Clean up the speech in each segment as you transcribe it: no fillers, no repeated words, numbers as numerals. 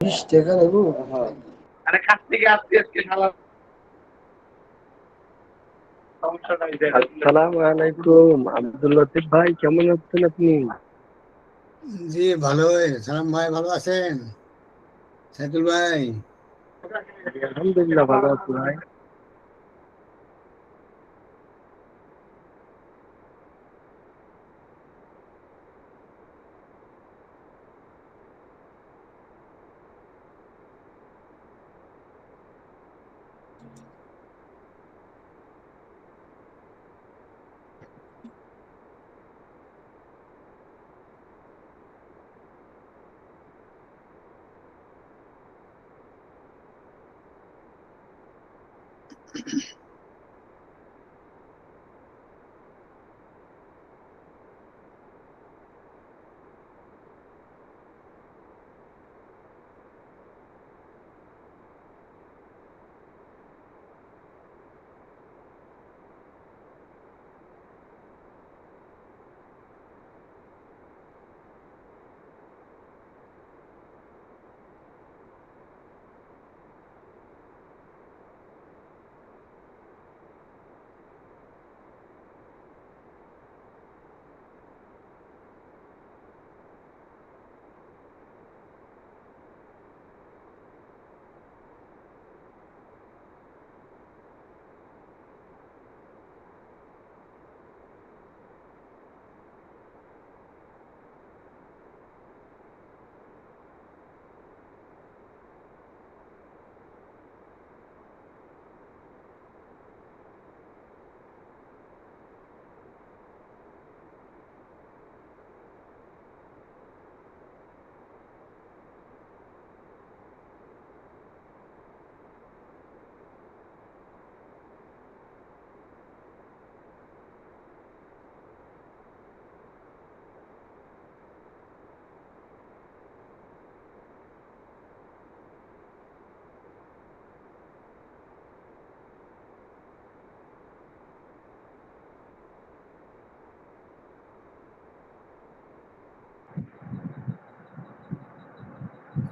20 টাকা নেবো। আরে কাছ থেকে আসছি আজকে শালা সমস্যাটা এই জায়গায়। আসসালামু আলাইকুম আব্দুল লতিফ ভাই, কেমন আছেন আপনি? জি ভালো। সালাম ভাই, ভালো আছেন? সাইদুল ভাই, আলহামদুলিল্লাহ ভালো আছি ভাই।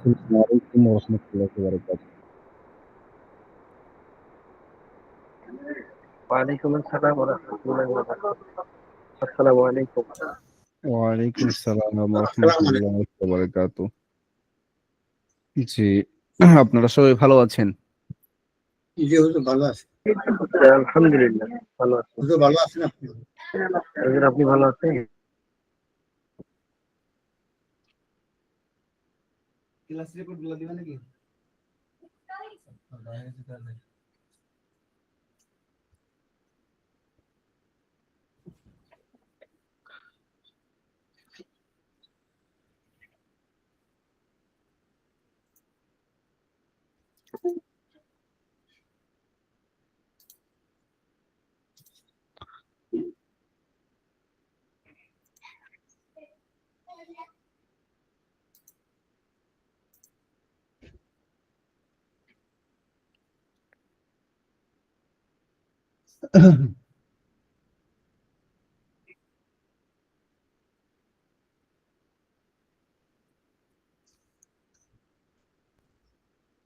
আসসালামু আলাইকুম ওয়া রাহমাতুল্লাহি ওয়া বারাকাতুহু। ওয়ালাইকুম আসসালাম ওয়া রাহমাতুল্লাহি ওয়া বারাকাতুহু। আসসালামু আলাইকুম। ওয়ালাইকুম আসসালাম ওয়া সালাম আলাইকুম। রাহমাতুল্লাহি ওয়া বারাকাতুহু। জি, আপনারা সবাই ভালো আছেন? জি হুজুর, ভালো আছে। আলহামদুলিল্লাহ ভালো আছি। হুজুর ভালো আছেন আপনি? হুজুর, আপনি ভালো আছেন? ক্লাস রিপোর্ট গুলো দিবেন নাকি?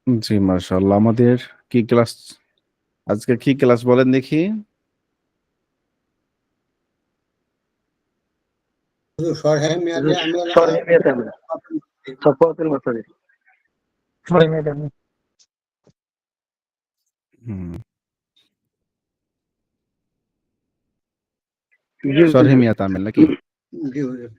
জি, মাশাআল্লাহ। আমাদের কি ক্লাস আজকে কি ক্লাস বলেন দেখি? হুজুর সরহে মেয়াদে হুজুর, আমের শরহে মিয়াতে আমিন, সাফওয়াতুল মাসারিফ। শরহে মিয়াতে আমিন। হুম, জি শরহে হুজুর। মিয়াত আমেল নাকি? জি হুজুর।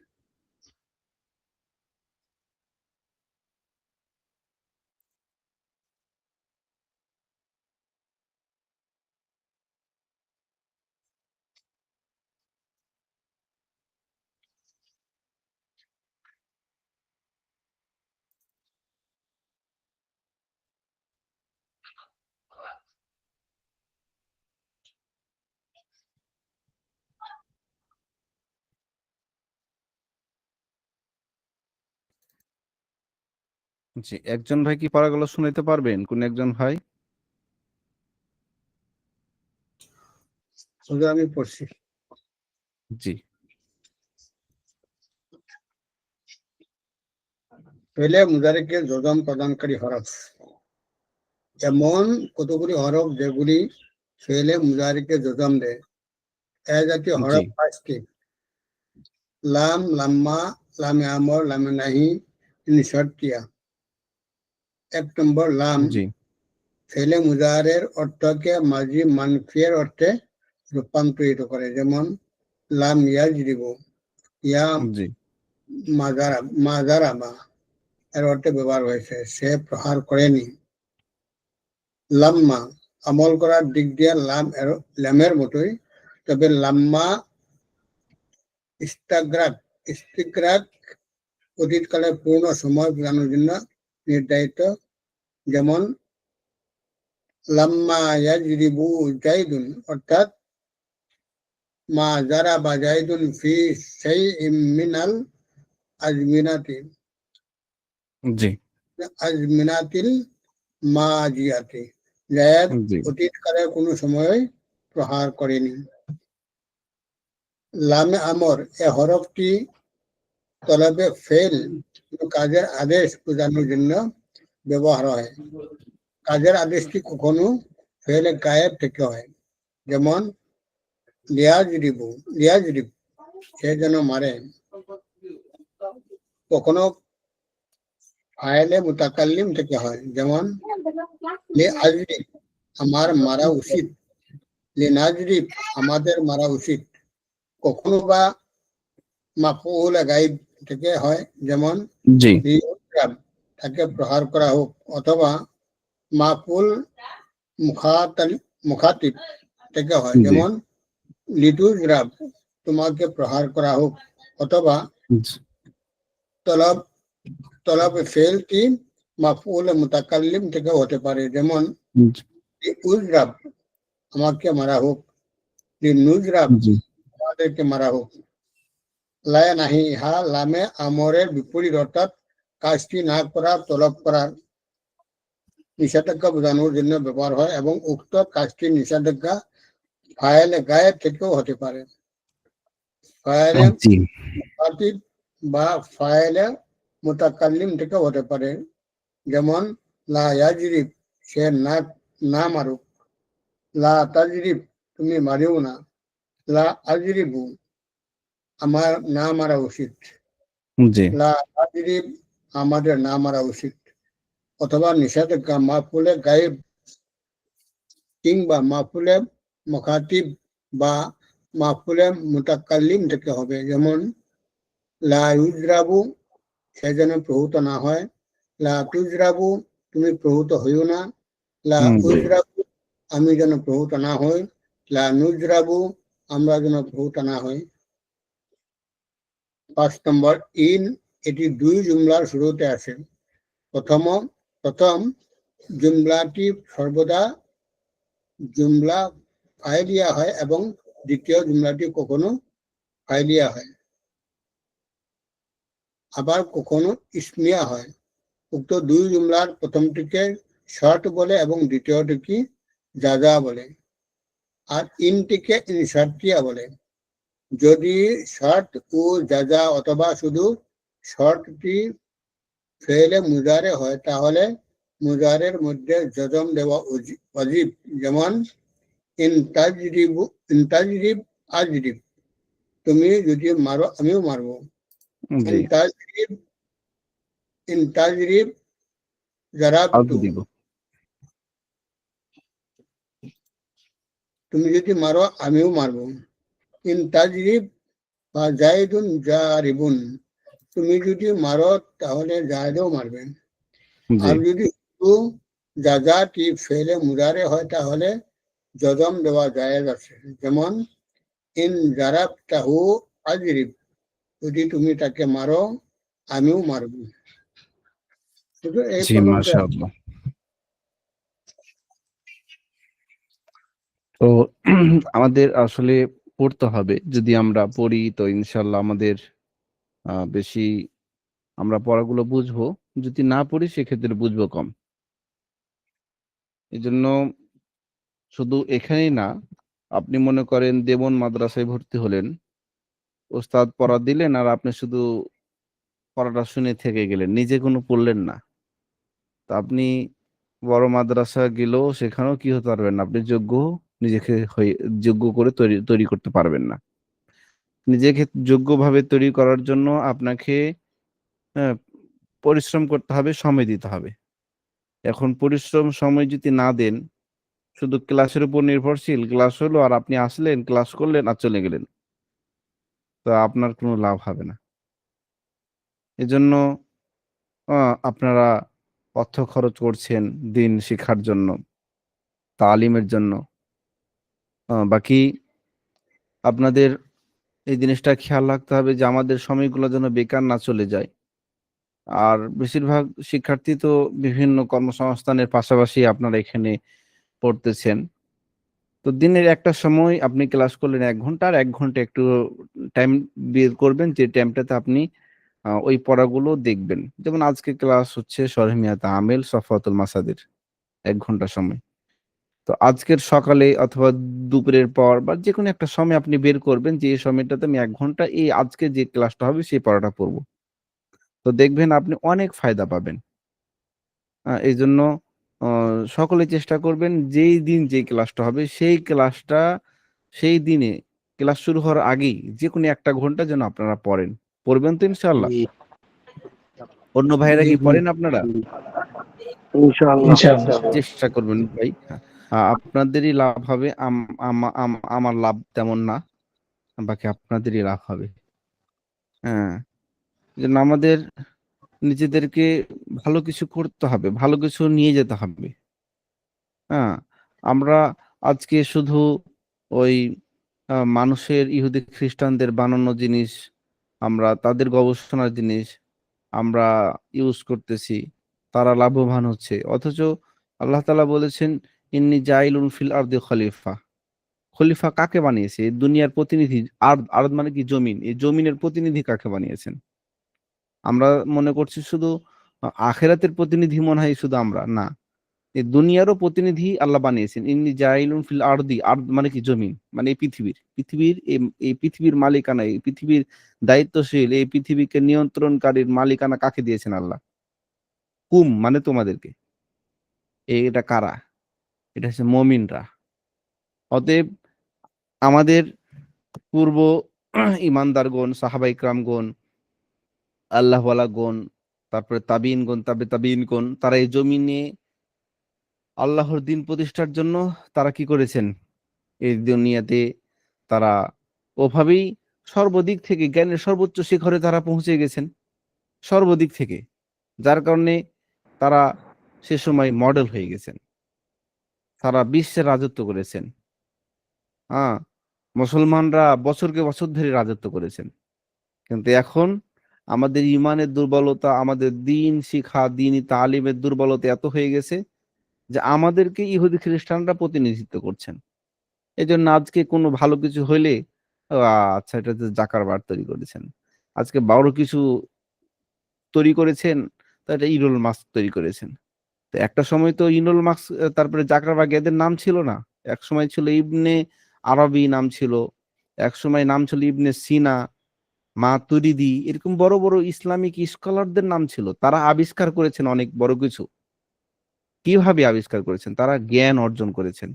জি, একজন ভাই কি পারাগুলো শুনাইতে পারবেন? কোন একজন ভাই? হুজুর আমি পড়ছি। জি। ফেলে মুজারিকে জজম প্রদানকারী হরফ। এমন কতগুলি হরফ যেগুলি ফেলে মুজারিকে জজম দেয়। এ জাতীয় জি হরফ 5টি। লাম, লাম্মা, লামে আমর, লামে নাহি, শর্তিয়া। 1 নম্বর লাম জি ফেলে মুজারের অর্থকে মাজি মানফিয়ের অর্থে রূপান্তরিত করে, যেমন লাম ইয়াজরিবু, ইয়া জি মাজারাবা এর অর্থে ব্যবহার হয়েছে, সে প্রহার করেনি। লাম্মা আমল করার দিক দিয়ে ল্যামের মতোই, তবে লাম্মা ইস্তিগ্রাক অতীতকালে পূর্ণ সময় বোঝানোর জন্য নির্ধারিত, যেমন লাম্মা ইয়াজরিবু জাইদুন, অর্থাৎ মা জারাবা জাইদুন ফি শাইইম মিনাল আজমিনাতি জি আজমিনাতিল মাজিয়াতি। জায়েদ জি অতীতকালে কোনো সময় প্রহার করেনি। লামে আমর এ হরফটি তলবে ফেল কাজের আদেশ বোঝানোর জন্য ব্যবহার হয়। কাজের আদেশটি কখনো ফেলে গায়েব থেকে হয়, যেমন লিয়াজরিব সে যেন মারে। কখনো ফাইলে মুতাকাল্লিম থেকে হয়, যেমন লিআজরিব আমার মারা উচিত, লিনাজরিব আমাদের মারা উচিত। কখনো বা মাফউল গাইব থেকে হয়, যেমন জি লিউজরাব তাকে প্রহার করা হোক, অথবা মাফউল মুখাতিব থেকে হয়, জি যেমন লিতুজরাব তোমাকে প্রহার করা হোক, অথবা তলব তলব ফেলটি মাফউল মুতাকাল্লিম থেকে হতে পারে, যেমন লিউজরাব আমাকে মারা হোক, লিনুজরাব জি আমাদেরকে মারা হোক। লায়া নাহি ইহা লামে আমরের বিপরীত, অর্থাৎ কাজটি না করা তলব করার নিষেধাজ্ঞা বোঝানোর জন্য ব্যবহার হয়, এবং উক্ত কাজটির নিষেধাজ্ঞা ফাইলে গায়েব থেকেও হতে পারে। ফাইলে জি মুখাতিব বা ফাইলে মুতাকাল্লিম থেকেও হতে পারে, যেমন লা ইয়াজরিব সে না মারুক, লা তাজরিব তুমি মারিও না, লা আজরিবু আমার না মারা উচিত, জি লা আজরিব আমাদের না মারা উচিত। অথবা নিষেধাজ্ঞা মাফুলে গায়েব কিংবা মাফুলে মুখাতিব বা মাফুলে মুতাকাল্লিম থেকে হবে, যেমন লা ইউজরাবু সে যেন প্রহূত না হয়, লা তুজরাবু তুমি প্রহূত হইও না, লা জি উজরাবু আমি যেন প্রহূত না হই, লা নুজরাবু আমরা যেন প্রহূত না হই। 5 নম্বর ইন এটি 2 জুমলার শুরুতে আছে। প্রথম জুমলাটি সর্বদা জুমলা ফাইলিয়া হয় এবং দ্বিতীয় জুমলাটি কখনো ফাইলিয়া হয়, আবার কখনো ইসমিয়া হয়। উক্ত 2 জুমলার প্রথমটিকে শর্ট বলে এবং দ্বিতীয়টিকে জাজা বলে, আর ইনটিকে ইনশার্তিয়া বলে। যদি শর্ট ও জাজা অথবা শুধু শর্টটি ফেলে মুজারে হয়, তাহলে মুজারের মধ্যে জজম দেওয়া ওয়াজিব, যেমন ইনতাজরিব আজরিব তুমি যদি মারো আমিও মারবো, জি ইনতাজরিব জারাবতু আজকে দিব তুমি যদি মারো আমিও মারবো, ইনতাজরিব বা জাইদুন জারিবুন তুমি যদি মারো তাহলে জায়দও মারবে। জি আর যদি শুধু জাজাটি ফেলে মুজারে হয়, তাহলে জজম দেওয়া জায়েজ আছে, যেমন ইন জারাবতাহু আজরিব যদি তুমি তাকে মারো আমিও মারব। শুধু এই জি পর্যন্ত। মাশাআল্লাহ। তো আমাদের আসলে পড়তে হবে, যদি আমরা পড়ি তো ইনশাল্লাহ আমাদের বেশি আমরা পড়াগুলো বুঝবো, যদি না পড়ি সেক্ষেত্রে বুঝবো কম। এই জন্য শুধু এখানেই না, আপনি মনে করেন দেবন মাদ্রাসায় ভর্তি হলেন, ওস্তাদ পড়া দিলেন আর আপনি শুধু পড়াটা শুনে থেকে গেলেন, নিজে কোনো পড়লেন না। তো আপনি বড় মাদ্রাসা গেলেও সেখানেও কি হতে পারবেন না, আপনি নিজেকে যোগ্য করে তৈরি তৈরি করতে পারবেন না। নিজেকে যোগ্যভাবে তৈরি করার জন্য আপনাকে হ্যাঁ, পরিশ্রম করতে হবে, সময় দিতে হবে। এখন পরিশ্রম সময় যদি না দেন, শুধু ক্লাসের উপর নির্ভরশীল, ক্লাস হলো আর আপনি আসলেন, ক্লাস করলেন আর চলে গেলেন, তো আপনার কোনো লাভ হবে না। এজন্য আপনারা অর্থ খরচ করছেন দিন শিক্ষার জন্য, তালিমের জন্য। বাকি আপনাদের এই জিনিসটা খেয়াল রাখতে হবে যে আমাদের সময়গুলো যেন বেকার না চলে যায়। আর বেশিরভাগ শিক্ষার্থী তো বিভিন্ন কর্মসংস্থানের পাশাপাশি আপনারা এখানে পড়তেছেন। তো দিনের একটা সময় আপনি ক্লাস করলেন 1 ঘন্টা, আর 1 ঘন্টা একটু টাইম বের করবেন যে টাইমটাতে আপনি ওই পড়াগুলো দেখবেন। যেমন আজকে ক্লাস হচ্ছে সরহমিয়াত আমেল সফওয়াতুল মাসাদির, 1 ঘন্টা সময়। তো আজকের সকালে অথবা দুপুরের পর বা যে কোনো একটা সময় আপনি বের করবেন যে এই সময়টাতে আমি 1 ঘন্টা এই আজকে যে ক্লাসটা হবে সেই পড়াটা পড়বো। তো দেখবেন আপনি অনেক ফায়দা পাবেন। এই জন্য সকলে চেষ্টা করবেন যেই দিন যে ক্লাসটা হবে সেই ক্লাসটা সেই দিনে ক্লাস শুরু হওয়ার আগেই যে কোনো 1 ঘন্টা যেন আপনারা পড়েন। পড়বেন তো ইনশাআল্লাহ? জি অন্য ভাইয়েরা জি কি জি পড়েন আপনারা? ইনশাআল্লাহ। ইনশাআল্লাহ। চেষ্টা করবেন ভাই। আপনাদেরই লাভ হবে, আমার লাভ তেমন না, বাকি আপনাদেরই লাভ হবে। হ্যাঁ, যেন আমাদের নিজেদেরকে ভালো কিছু করতে হবে, ভালো কিছু নিয়ে যেতে হবে। হ্যাঁ, আমরা আজকে শুধু ওই মানুষের ইহুদি খ্রিস্টানদের বানানো জিনিস, আমরা তাদের গবেষণার জিনিস আমরা ইউজ করতেছি, তারা লাভবান হচ্ছে। অথচ আল্লাহ তাআলা বলেছেন, ইন্নী জাইলুন ফিল আরদি খলিফা। খলিফা কাকে বানিয়েছে? এই দুনিয়ার প্রতিনিধি। আরদ, আরদ মানে কি? জমিন। এই জমিনের প্রতিনিধি কাকে বানিয়েছেন? আমরা মনে করছি শুধু আখেরাতের প্রতিনিধি মনে হয় শুধু আমরা, না, এই দুনিয়ারও প্রতিনিধি আল্লাহ বানিয়েছেন। ইন্নী জাইলুন ফিল আরদি, আরদ মানে কি? জমিন, মানে এই পৃথিবীর এই পৃথিবীর মালিকানা, এই পৃথিবীর দায়িত্বশীল, এই পৃথিবীকে নিয়ন্ত্রণকারীর মালিকানা কাকে দিয়েছেন আল্লাহ? মানে তোমাদেরকে। এটা কারা? এটা হচ্ছে মুমিনরা। অতএব আমাদের পূর্ব ইমানদারগণ, সাহাবায়ে কেরামগণ, আল্লাহওয়ালাগণ, তারপরে তাবিঈনগণ, তাবিঈনগণ, তারা এই জমিনে আল্লাহর দিন প্রতিষ্ঠার জন্য তারা কি করেছেন? এই দুনিয়াতে তারা ওভাবেই সর্বদিক থেকে জ্ঞানের সর্বোচ্চ শিখরে তারা পৌঁছে গেছেন, সর্বদিক থেকে। যার কারণে তারা সে সময় মডেল হয়ে গেছেন, সারা বিশ্বের রাজত্ব করেছেন। হ্যাঁ, মুসলমানরা বছরকে বছর ধরে রাজত্ব করেছেন। কিন্তু এখন আমাদের ইমানের দুর্বলতা, আমাদের দিন শিখা, দিনী তালিমের দুর্বলতা এত হয়ে গেছে যে আমাদেরকে ইহুদি খ্রিস্টানরা প্রতিনিধিত্ব করছেন। এই জন্য আজকে কোনো ভালো কিছু হইলে, ও আচ্ছা, এটা তো জাকারবার্গ তৈরি করেছেন। আজকে বড় কিছু তৈরি করেছেন, তো এটা ইলন মাস্ক তৈরি করেছেন। তো একটা সময় তো ইলন মাস্ক, তারপরে জাকারবার্গ, এদের নাম ছিল না। এক সময় ছিল ইবনে আরবি নাম ছিল, এক সময় নাম ছিল ইবনে সিনা, মাতুরিদি, এরকম বড় বড় ইসলামিক স্কলারদের নাম ছিল। তারা আবিষ্কার করেছেন অনেক বড় কিছু। কিভাবে আবিষ্কার করেছেন? তারা জ্ঞান অর্জন করেছেন,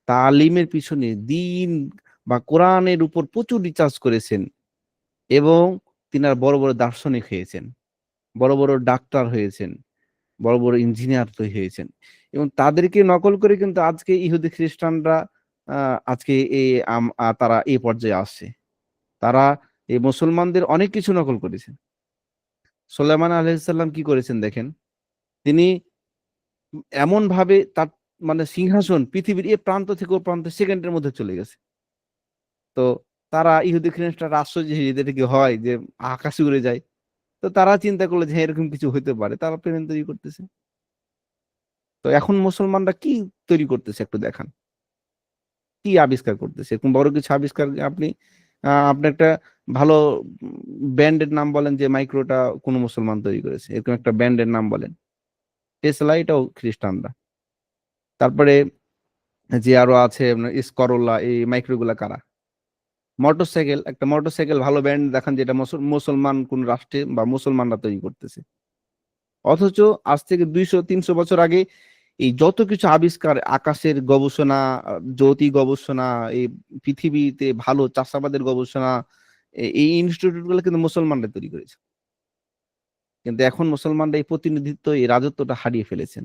তালিমের পিছনে দিন বা কোরআনের উপর প্রচুর রিসার্চ করেছেন, এবং তিনারা বড় বড় দার্শনিক হয়েছেন, বড় বড় ডাক্তার হয়েছেন, বড় বড় ইঞ্জিনিয়ার তৈরি হয়েছেন। এবং তাদেরকে নকল করে কিন্তু আজকে ইহুদি খ্রিস্টানরা আজকে তারা এই পর্যায়ে আসছে। তারা এই মুসলমানদের অনেক কিছু নকল করেছেন। সুলাইমান আলাইহিসসালাম কি করেছেন দেখেন, তিনি এমন ভাবে তার মানে সিংহাসন পৃথিবীর এ প্রান্ত থেকে ও প্রান্ত সেকেন্ডের মধ্যে চলে গেছে। তো তারা ইহুদি খ্রিস্টানরা আশ্চর্য হয়ে যেতে কি হয় যে আকাশে উড়ে যায়। তো তারা চিন্তা করলো যে হ্যাঁ, এরকম কিছু হতে পারে, তারা প্লেন তৈরি করতেছে। তো এখন মুসলমানরা কি তৈরি করতেছে একটু দেখান, কি আবিষ্কার করতেছে? এরকম বড় কিছু আবিষ্কার আপনি আপনি একটা ভালো ব্যান্ডের নাম বলেন যে মাইক্রোটা কোন মুসলমান তৈরি করেছে, এরকম একটা ব্যান্ডের নাম বলেন। টেসলা, এটাও খ্রিস্টানরা। তারপরে যে আরো আছে আপনার স্করোলা, এই মাইক্রোগুলা কারা? মোটরসাইকেল, একটা মোটরসাইকেল ভালো ব্র্যান্ড দেখান যেটা মুসলমান কোন রাষ্ট্রে বা মুসলমানরা তৈরি করতেছে। অথচ আজ থেকে 200-300 বছর আগে এই যত কিছু আবিষ্কার, আকাশের গবেষণা, জ্যোতি গবেষণা, এই পৃথিবীতে ভালো চাষাবাদের গবেষণা, এই ইনস্টিটিউট গুলো কিন্তু মুসলমানরা তৈরি করেছে। কিন্তু এখন মুসলমানরা এই প্রতিনিধিত্ব, এই রাজত্বটা হারিয়ে ফেলেছেন।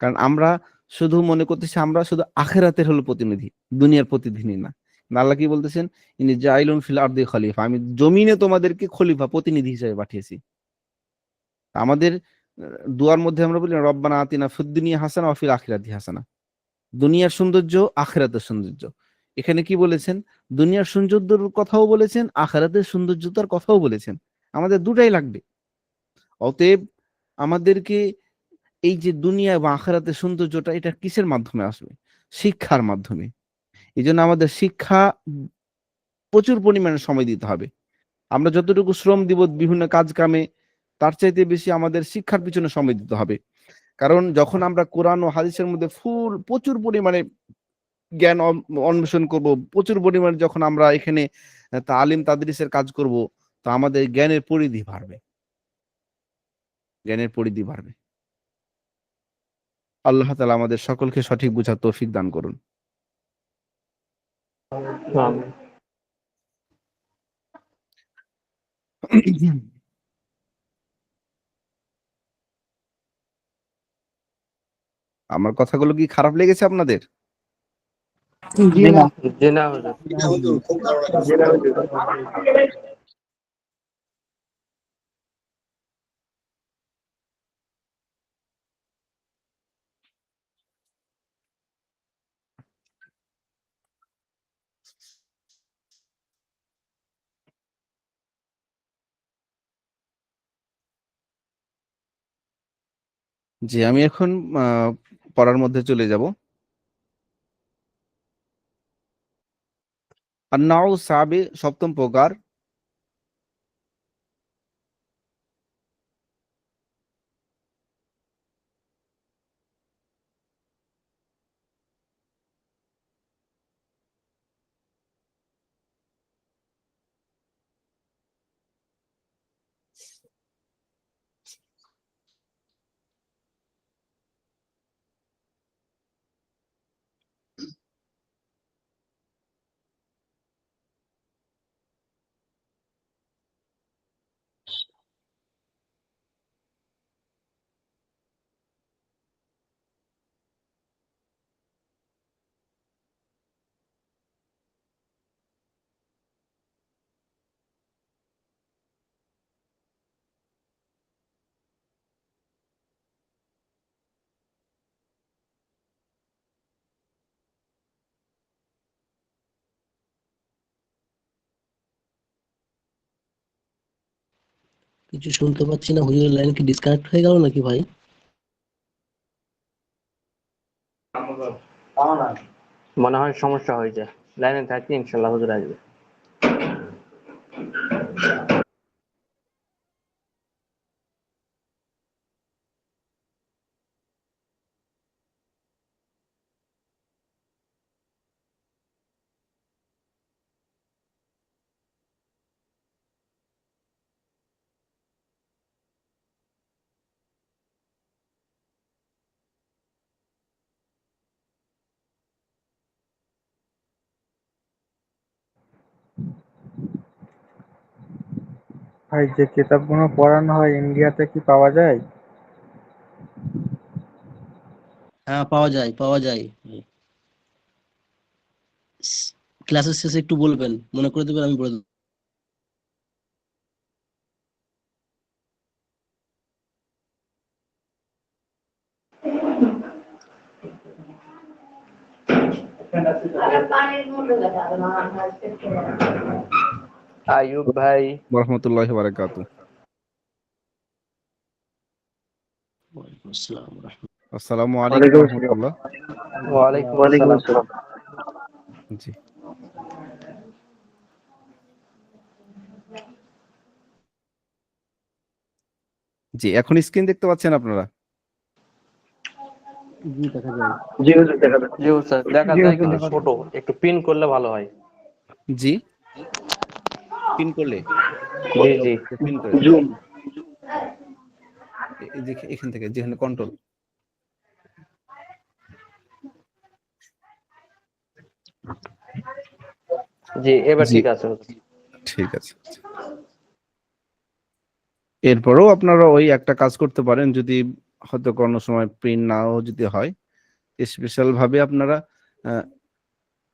কারণ আমরা শুধু মনে করতেছি আমরা শুধু আখেরাতের হলো প্রতিনিধি, দুনিয়ার প্রতিনিধি না। আল্লাহ কি বলতেছেন, ইনি জাইলুন ফিল আরদি খলিফা, আমি জমিনে তোমাদেরকে খলিফা, প্রতিনিধি হিসেবে পাঠিয়েছি। আমাদের দুয়ার মধ্যে আমরা বলি রব্বানা আতিনা ফিদ দুনিয়া হাসানা ওয়া ফিল আখিরাতি হাসানা, দুনিয়ার সৌন্দর্য, আখিরাতের সৌন্দর্য। এখানে কি বলেছেন, দুনিয়ার সৌন্দর্যের কথাও বলেছেন, আখিরাতের সৌন্দর্যতার কথাও বলেছেন। আমাদের দুটাই লাগবে। অতএব আমাদেরকে এই যে দুনিয়া এবং আখিরাতের সৌন্দর্যটা, এটা কিসের মাধ্যমে আসবে? শিক্ষার মাধ্যমে। এই জন্য আমাদের শিক্ষা প্রচুর পরিমাণে সময় দিতে হবে। আমরা যতটুকু শ্রম দিব বিভিন্ন কাজ কামে, তার চাইতে বেশি আমাদের শিক্ষার পিছনে সময় দিতে হবে। কারণ যখন আমরা কোরআন ও হাদিসের মধ্যে প্রচুর পরিমাণে জ্ঞান অন্বেষণ করব, প্রচুর পরিমাণে যখন আমরা এখানে তালিম তাদরিসের কাজ করব, তো আমাদের জ্ঞানের পরিধি বাড়বে, জ্ঞানের পরিধি বাড়বে। আল্লাহ তাআলা আমাদের সকলকে সঠিক বুঝার তৌফিক দান করুন। আমার কথাগুলো কি খারাপ লেগেছে আপনাদের? জি না হুজুর, খুব ভালো লাগছে। জি, আমি এখন পড়ার মধ্যে চলে যাব। আন-নাউ সাবি, সপ্তম প্রকার। কিছু শুনতে পাচ্ছি না, হুজুরের লাইন কি ডিসকানেক্ট হয়ে গেল নাকি ভাই? মনে হয় সমস্যা হয়েছে, লাইনে থাকি, ইনশাল্লাহ হুজুর আসবে। ভাই, যে কিতাবগুলো পড়ানো হয় ইন্ডিয়াতে কি পাওয়া যায়? হ্যাঁ, পাওয়া যায়, পাওয়া যায়। ক্লাসের শেষে একটু বলবেন, মনে করে দেবেন, আমি বলে দেবো। আইয়ুব ভাই, ওয়া রাহমাতুল্লাহি ওয়া বারাকাতুহু। ওয়ালাইকুম আসসালাম ওয়া রাহমাতুল্লাহ। আসসালামু আলাইকুম ওয়া রাহমাতুল্লাহ। ওয়ালাইকুম ওয়ালাইকুম আসসালাম। আসসালাম। জি জি, এখন স্ক্রিন দেখতে পাচ্ছেন আপনারা? জি, দেখা যায়। জি হুজুর, দেখা যাচ্ছে। জি স্যার, দেখা যায় কিন্তু ছোট, একটু পিন করলে ভালো হয়। জি, পিন করলে জি জি পিন করে জুম। এখান থেকে যেখানে কন্ট্রোল, জি এবার জি ঠিক আছে। ঠিক আছে। এরপরেও আপনারা ওই একটা কাজ করতে পারেন, যদি হয়তো কোনো সময় প্রিন্ট নাও যদি হয়, স্পেশাল ভাবে আপনারা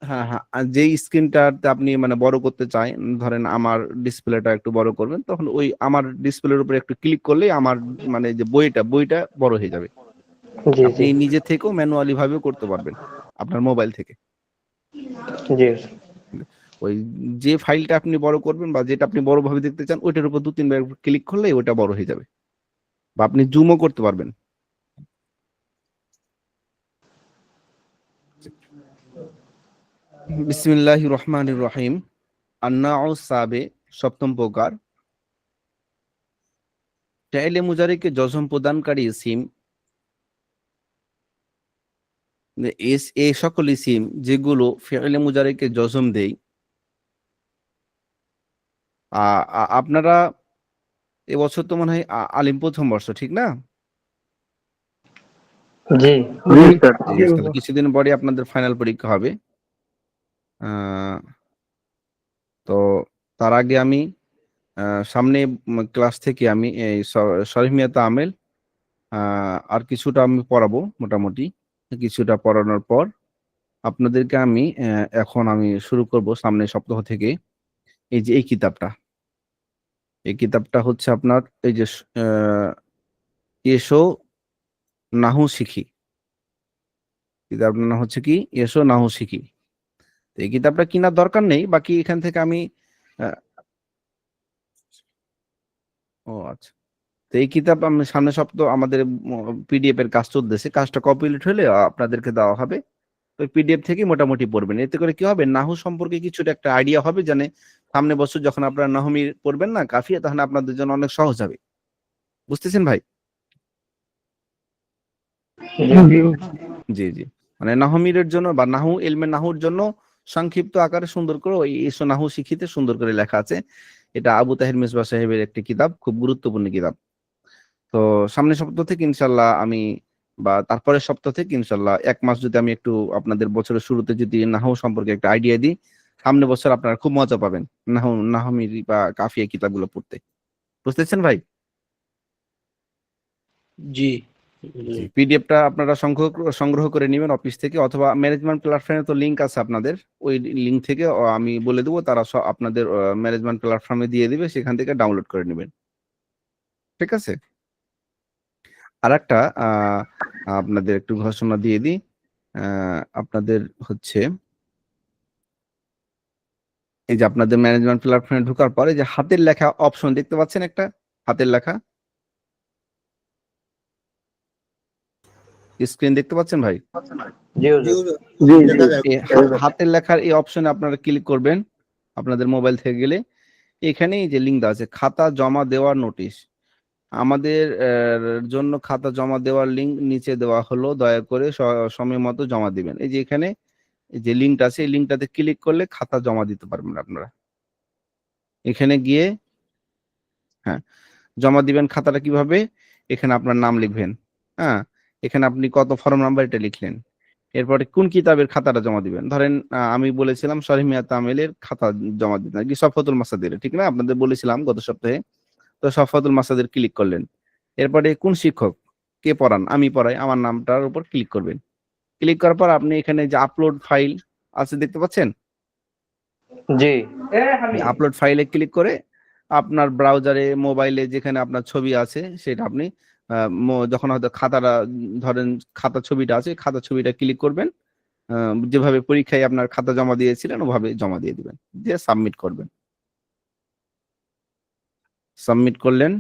হ্যাঁ হ্যাঁ, আর যেই স্ক্রিনটাতে আপনি মানে বড় করতে চাই, ধরেন আমার ডিসপ্লেটা একটু বড় করবেন, তখন ওই আমার ডিসপ্লের উপরে একটু ক্লিক করলেই আমার মানে যে বইটা বড় হয়ে যাবে। জি আপনি জি নিজে থেকেও ম্যানুয়ালি ভাবেও করতে পারবেন আপনার মোবাইল থেকে। জি ওই যে ফাইলটা আপনি বড় করবেন বা যেটা আপনি বড় ভাবে দেখতে চান, ওইটার উপর 2-3 বার ক্লিক করলে ওটা বড় হয়ে যাবে, বা আপনি জুমও করতে পারবেন। বিসমিল্লাহির রহমানির রহিম। আন্নাউ সাবে, সপ্তম প্রকার। ফেইলে মুজারিকে জজম প্রদানকারী ইসিম, এই সকল ইসিম যেগুলো ফেইলে মুজারিকে জজম দেয়। আপনারা এবছর তো মনে হয় আলিম প্রথম বর্ষ, ঠিক না? জি জি স্যার। তাহলে কিছুদিন পরে আপনাদের ফাইনাল পরীক্ষা হবে। আহ, তো তার আগে আমি সামনে ক্লাস থেকে আমি এই শরীফ আমেল আর কিছুটা আমি পড়াবো মোটামুটি। কিছুটা পড়ানোর পর আপনাদেরকে আমি এখন আমি শুরু করব সামনের সপ্তাহ থেকে এই যে এই কিতাবটা হচ্ছে আপনার এই যে এসো নাহু শিখি। কিতাবটার নাম হচ্ছে কি এসো নাহু শিখি। তো এই কিতাবটা কেনার দরকার নেই, বাকি এখান থেকে আমি আহ, ও আচ্ছা। তো এই কিতাব আমি সামনের সপ্তাহ আমাদের পিডিএফ এর কাজ চলতেছে, কাজটা কমপ্লিট হলে আপনাদেরকে দেওয়া হবে। ওই পিডিএফ থেকে মোটামুটি পড়বেন, এতে করে কি হবে, নাহু সম্পর্কে কিছুটা একটা আইডিয়া হবে, জানে সামনে বছর যখন আপনারা নাহমি পড়বেন না কাফিয়া, তখন আপনাদের জন্য অনেক সহজ হবে। বুঝতেছেন ভাই? জি জি, মানে নাহমিরের জন্য বা নাহু ইলমে নাহুর জন্য সংক্ষিপ্ত আকারে সুন্দর করে ওই এসো নাহু শিখিতে সুন্দর করে লেখা আছে। এটা আবু তাহির মিসবাহ সাহেবের একটি কিতাব, খুব গুরুত্বপূর্ণ কিতাব। তো সামনের সপ্তাহ থেকে ইনশাল্লাহ আমি, বা তারপরের সপ্তাহ থেকে ইনশাল্লাহ 1 মাস যদি আমি একটু আপনাদের বছরের শুরুতে যদি নাহু সম্পর্কে একটা আইডিয়া দিই, সামনের বছর আপনারা খুব মজা পাবেন নাহমির বা কাফিয়া কিতাবগুলো পড়তে। বুঝতেছেন ভাই? জি। পিডিএফটা আপনারা সংগ্রহ করে নেবেন অফিস থেকে, অথবা ম্যানেজমেন্ট প্ল্যাটফর্মে তো লিংক আছে আপনাদের, ওই লিংক থেকে আমি বলে দেবো, তারা আপনাদের ম্যানেজমেন্ট প্ল্যাটফর্মে দিয়ে দিবে, সেখান থেকে ডাউনলোড করে নেবেন। ঠিক আছে। আর একটা আপনাদের একটু ঘোষণা দিয়ে দিই, আপনাদের হচ্ছে এই যে আপনাদের ম্যানেজমেন্ট প্ল্যাটফর্মে ঢোকার পরে যে হাতের লেখা অপশন দেখতে পাচ্ছেন, একটা হাতের লেখা স্ক্রিন দেখতে পাচ্ছেন ভাই? জি জি জি জি। দেখা যায়। এই হাতের লেখার এই অপশনে আপনারা ক্লিক করবেন আপনাদের মোবাইল থেকে গেলে। এখানে এই যে লিঙ্ক দেওয়া আছে খাতা জমা দেওয়ার নোটিশ, আমাদের জন্য খাতা জমা দেওয়ার লিঙ্ক নিচে দেওয়া হলো, দয়া করে সময় মতো জমা দিবেন। এই যে এখানে এই যে লিঙ্কটা আছে, এই লিঙ্কটাতে ক্লিক করলে খাতা জমা দিতে পারবেন আপনারা। এখানে গিয়ে হ্যাঁ জমা দিবেন খাতাটা কিভাবে, এখানে আপনার নাম লিখবেন। হ্যাঁ, এখানে আপনি কত ফর্ম নাম্বার এটা লিখলেন। এরপরে কোন কিতাবের খাতাটা জমা দিবেন, ধরেন আমি বলেছিলাম শরীফ তামিলের খাতা জমা দিতে, নাকি সফাতুল মাসাদির, ঠিক না? আপনাদের বলেছিলাম গত সপ্তাহে। তো সফাতুল মাসাদির ক্লিক করলেন। এরপরে কোন শিক্ষক, কে পড়ান, আমি পড়াই, আমার নামটার উপর ক্লিক করবেন। ক্লিক করার পর আপনি এখানে যে আপলোড ফাইল আছে দেখতে পাচ্ছেন, জি আপলোড ফাইলে ক্লিক করে আপনার ব্রাউজারে মোবাইলে যেখানে আপনার ছবি আছে সেটা আপনি যখন হয়তো খাতাটা ধরেন খাতা ছবিটা আছে, খাতা ছবিটা ক্লিক করবেন, যেভাবে পরীক্ষায় আপনার খাতা জমা দিয়েছিলেন ওভাবে জমা দিয়ে দিবেন, দিয়ে সাবমিট করবেন। সাবমিট করলেন,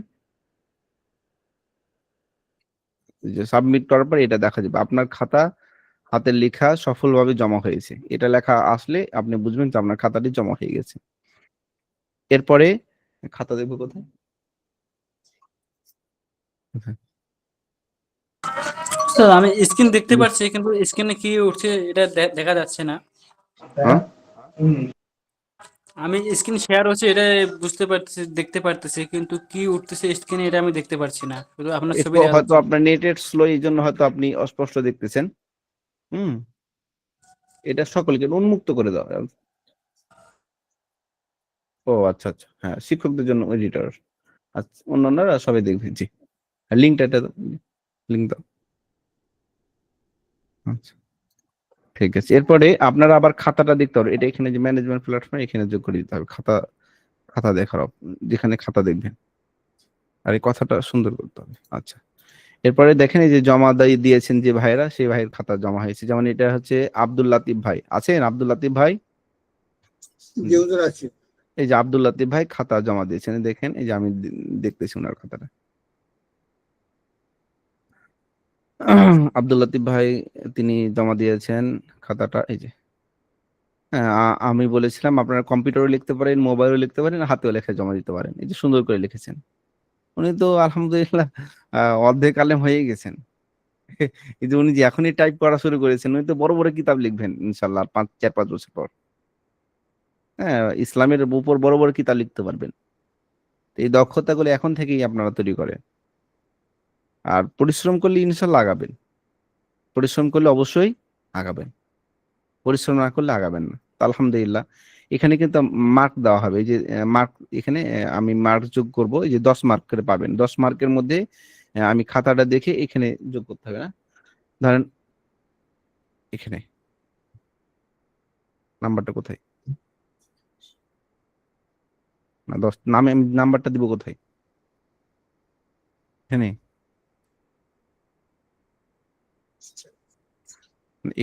যে সাবমিট করার পর এটা দেখা যাবে আপনার খাতা হাতের লেখা সফলভাবে জমা হয়েছে। এটা লেখা আসলে আপনি বুঝবেন যে আপনার খাতাটি জমা হয়ে গেছে। এরপরে খাতা দেখবো কোথায়, স্যার আমি স্ক্রিন দেখতে পাচ্ছি কিন্তু স্ক্রিনে কি উঠছে এটা দেখা যাচ্ছে না। হ্যাঁ আমি স্ক্রিন শেয়ার হচ্ছে এটা বুঝতে পারতেছি, দেখতে পারতেছি, কিন্তু কি উঠতেছে স্ক্রিনে এটা আমি দেখতে পারছি না, শুধু আপনার ছবি একটু দেখা হয়তো যাচ্ছে। আপনার নেটের স্লো, এই জন্য হয়তো আপনি অস্পষ্ট দেখতেছেন। হুম। এটা সকলকে উন্মুক্ত করে দাও। ও আচ্ছা আচ্ছা, হ্যাঁ, শিক্ষকদের জন্য এডিটর। আচ্ছা, অন্যান্যরা সবাই দেখবে। জি, লিঙ্কটা এটা লিঙ্ক দাও। আচ্ছা, ঠিক আছে। এরপরে আপনারা আবার খাতাটা দেখতে হবে। এটা এখানে যে ম্যানেজমেন্ট প্ল্যাটফর্ম, এখানে যোগ করে দিতে হবে খাতা। খাতা দেখার যেখানে খাতা দেখবেন, আর এই কথাটা সুন্দর করতে হবে। আচ্ছা, এরপরে দেখেন এই যে জমা দিয়েছেন যে ভাইরা, সেই ভাইয়ের খাতা জমা হয়েছে। যেমন এটা হচ্ছে আব্দুল লাতিফ ভাই, আছেন আব্দুল লাতিফ ভাই? জি হুজুর আছে। এই যে আব্দুল লাতিফ ভাই খাতা জমা দিয়েছেন, দেখেন এই যে আমি দেখতেছি ওনার খাতাটা। আব্দুল লতিফ ভাই তিনি জমা দিয়েছেন খাতাটা, এই যে। হ্যাঁ, আমি বলেছিলাম আপনারা কম্পিউটারে লিখতে পারেন, মোবাইলে লিখতে পারেন, হাতেও লেখা জমা দিতে পারেন। এই যে সুন্দর করে লিখেছেন। উনি তো আলহামদুলিল্লাহ অর্ধেক আলেম হয়ে গেছেন। এই যে উনি যে এখনই টাইপ করা শুরু করেছেন, উনি তো বড় বড় কিতাব লিখবেন ইনশাল্লাহ 4-5 বছর পর। হ্যাঁ, ইসলামের উপর বড় বড় কিতাব লিখতে পারবেন। তো এই দক্ষতাগুলো এখন থেকেই আপনারা তৈরি করেন। আর পরিশ্রম করলে ইনশাল্লাহ আগাবেন। পরিশ্রম করলে অবশ্যই আগাবেন। পরিশ্রম না করলে আগাবেন না। তো আলহামদুলিল্লাহ, এখানে কিন্তু মার্ক দেওয়া হবে। এই যে মার্ক, এখানে আমি মার্ক যোগ করব। এই যে 10 মার্ক করে পাবেন। 10 মার্কের মধ্যে আমি খাতাটা দেখে এখানে যোগ করতে হবে না। ধরেন এখানে নাম্বারটা কোথায়? না, 10 নামে আমি নাম্বারটা দিব কোথায়? এখানে।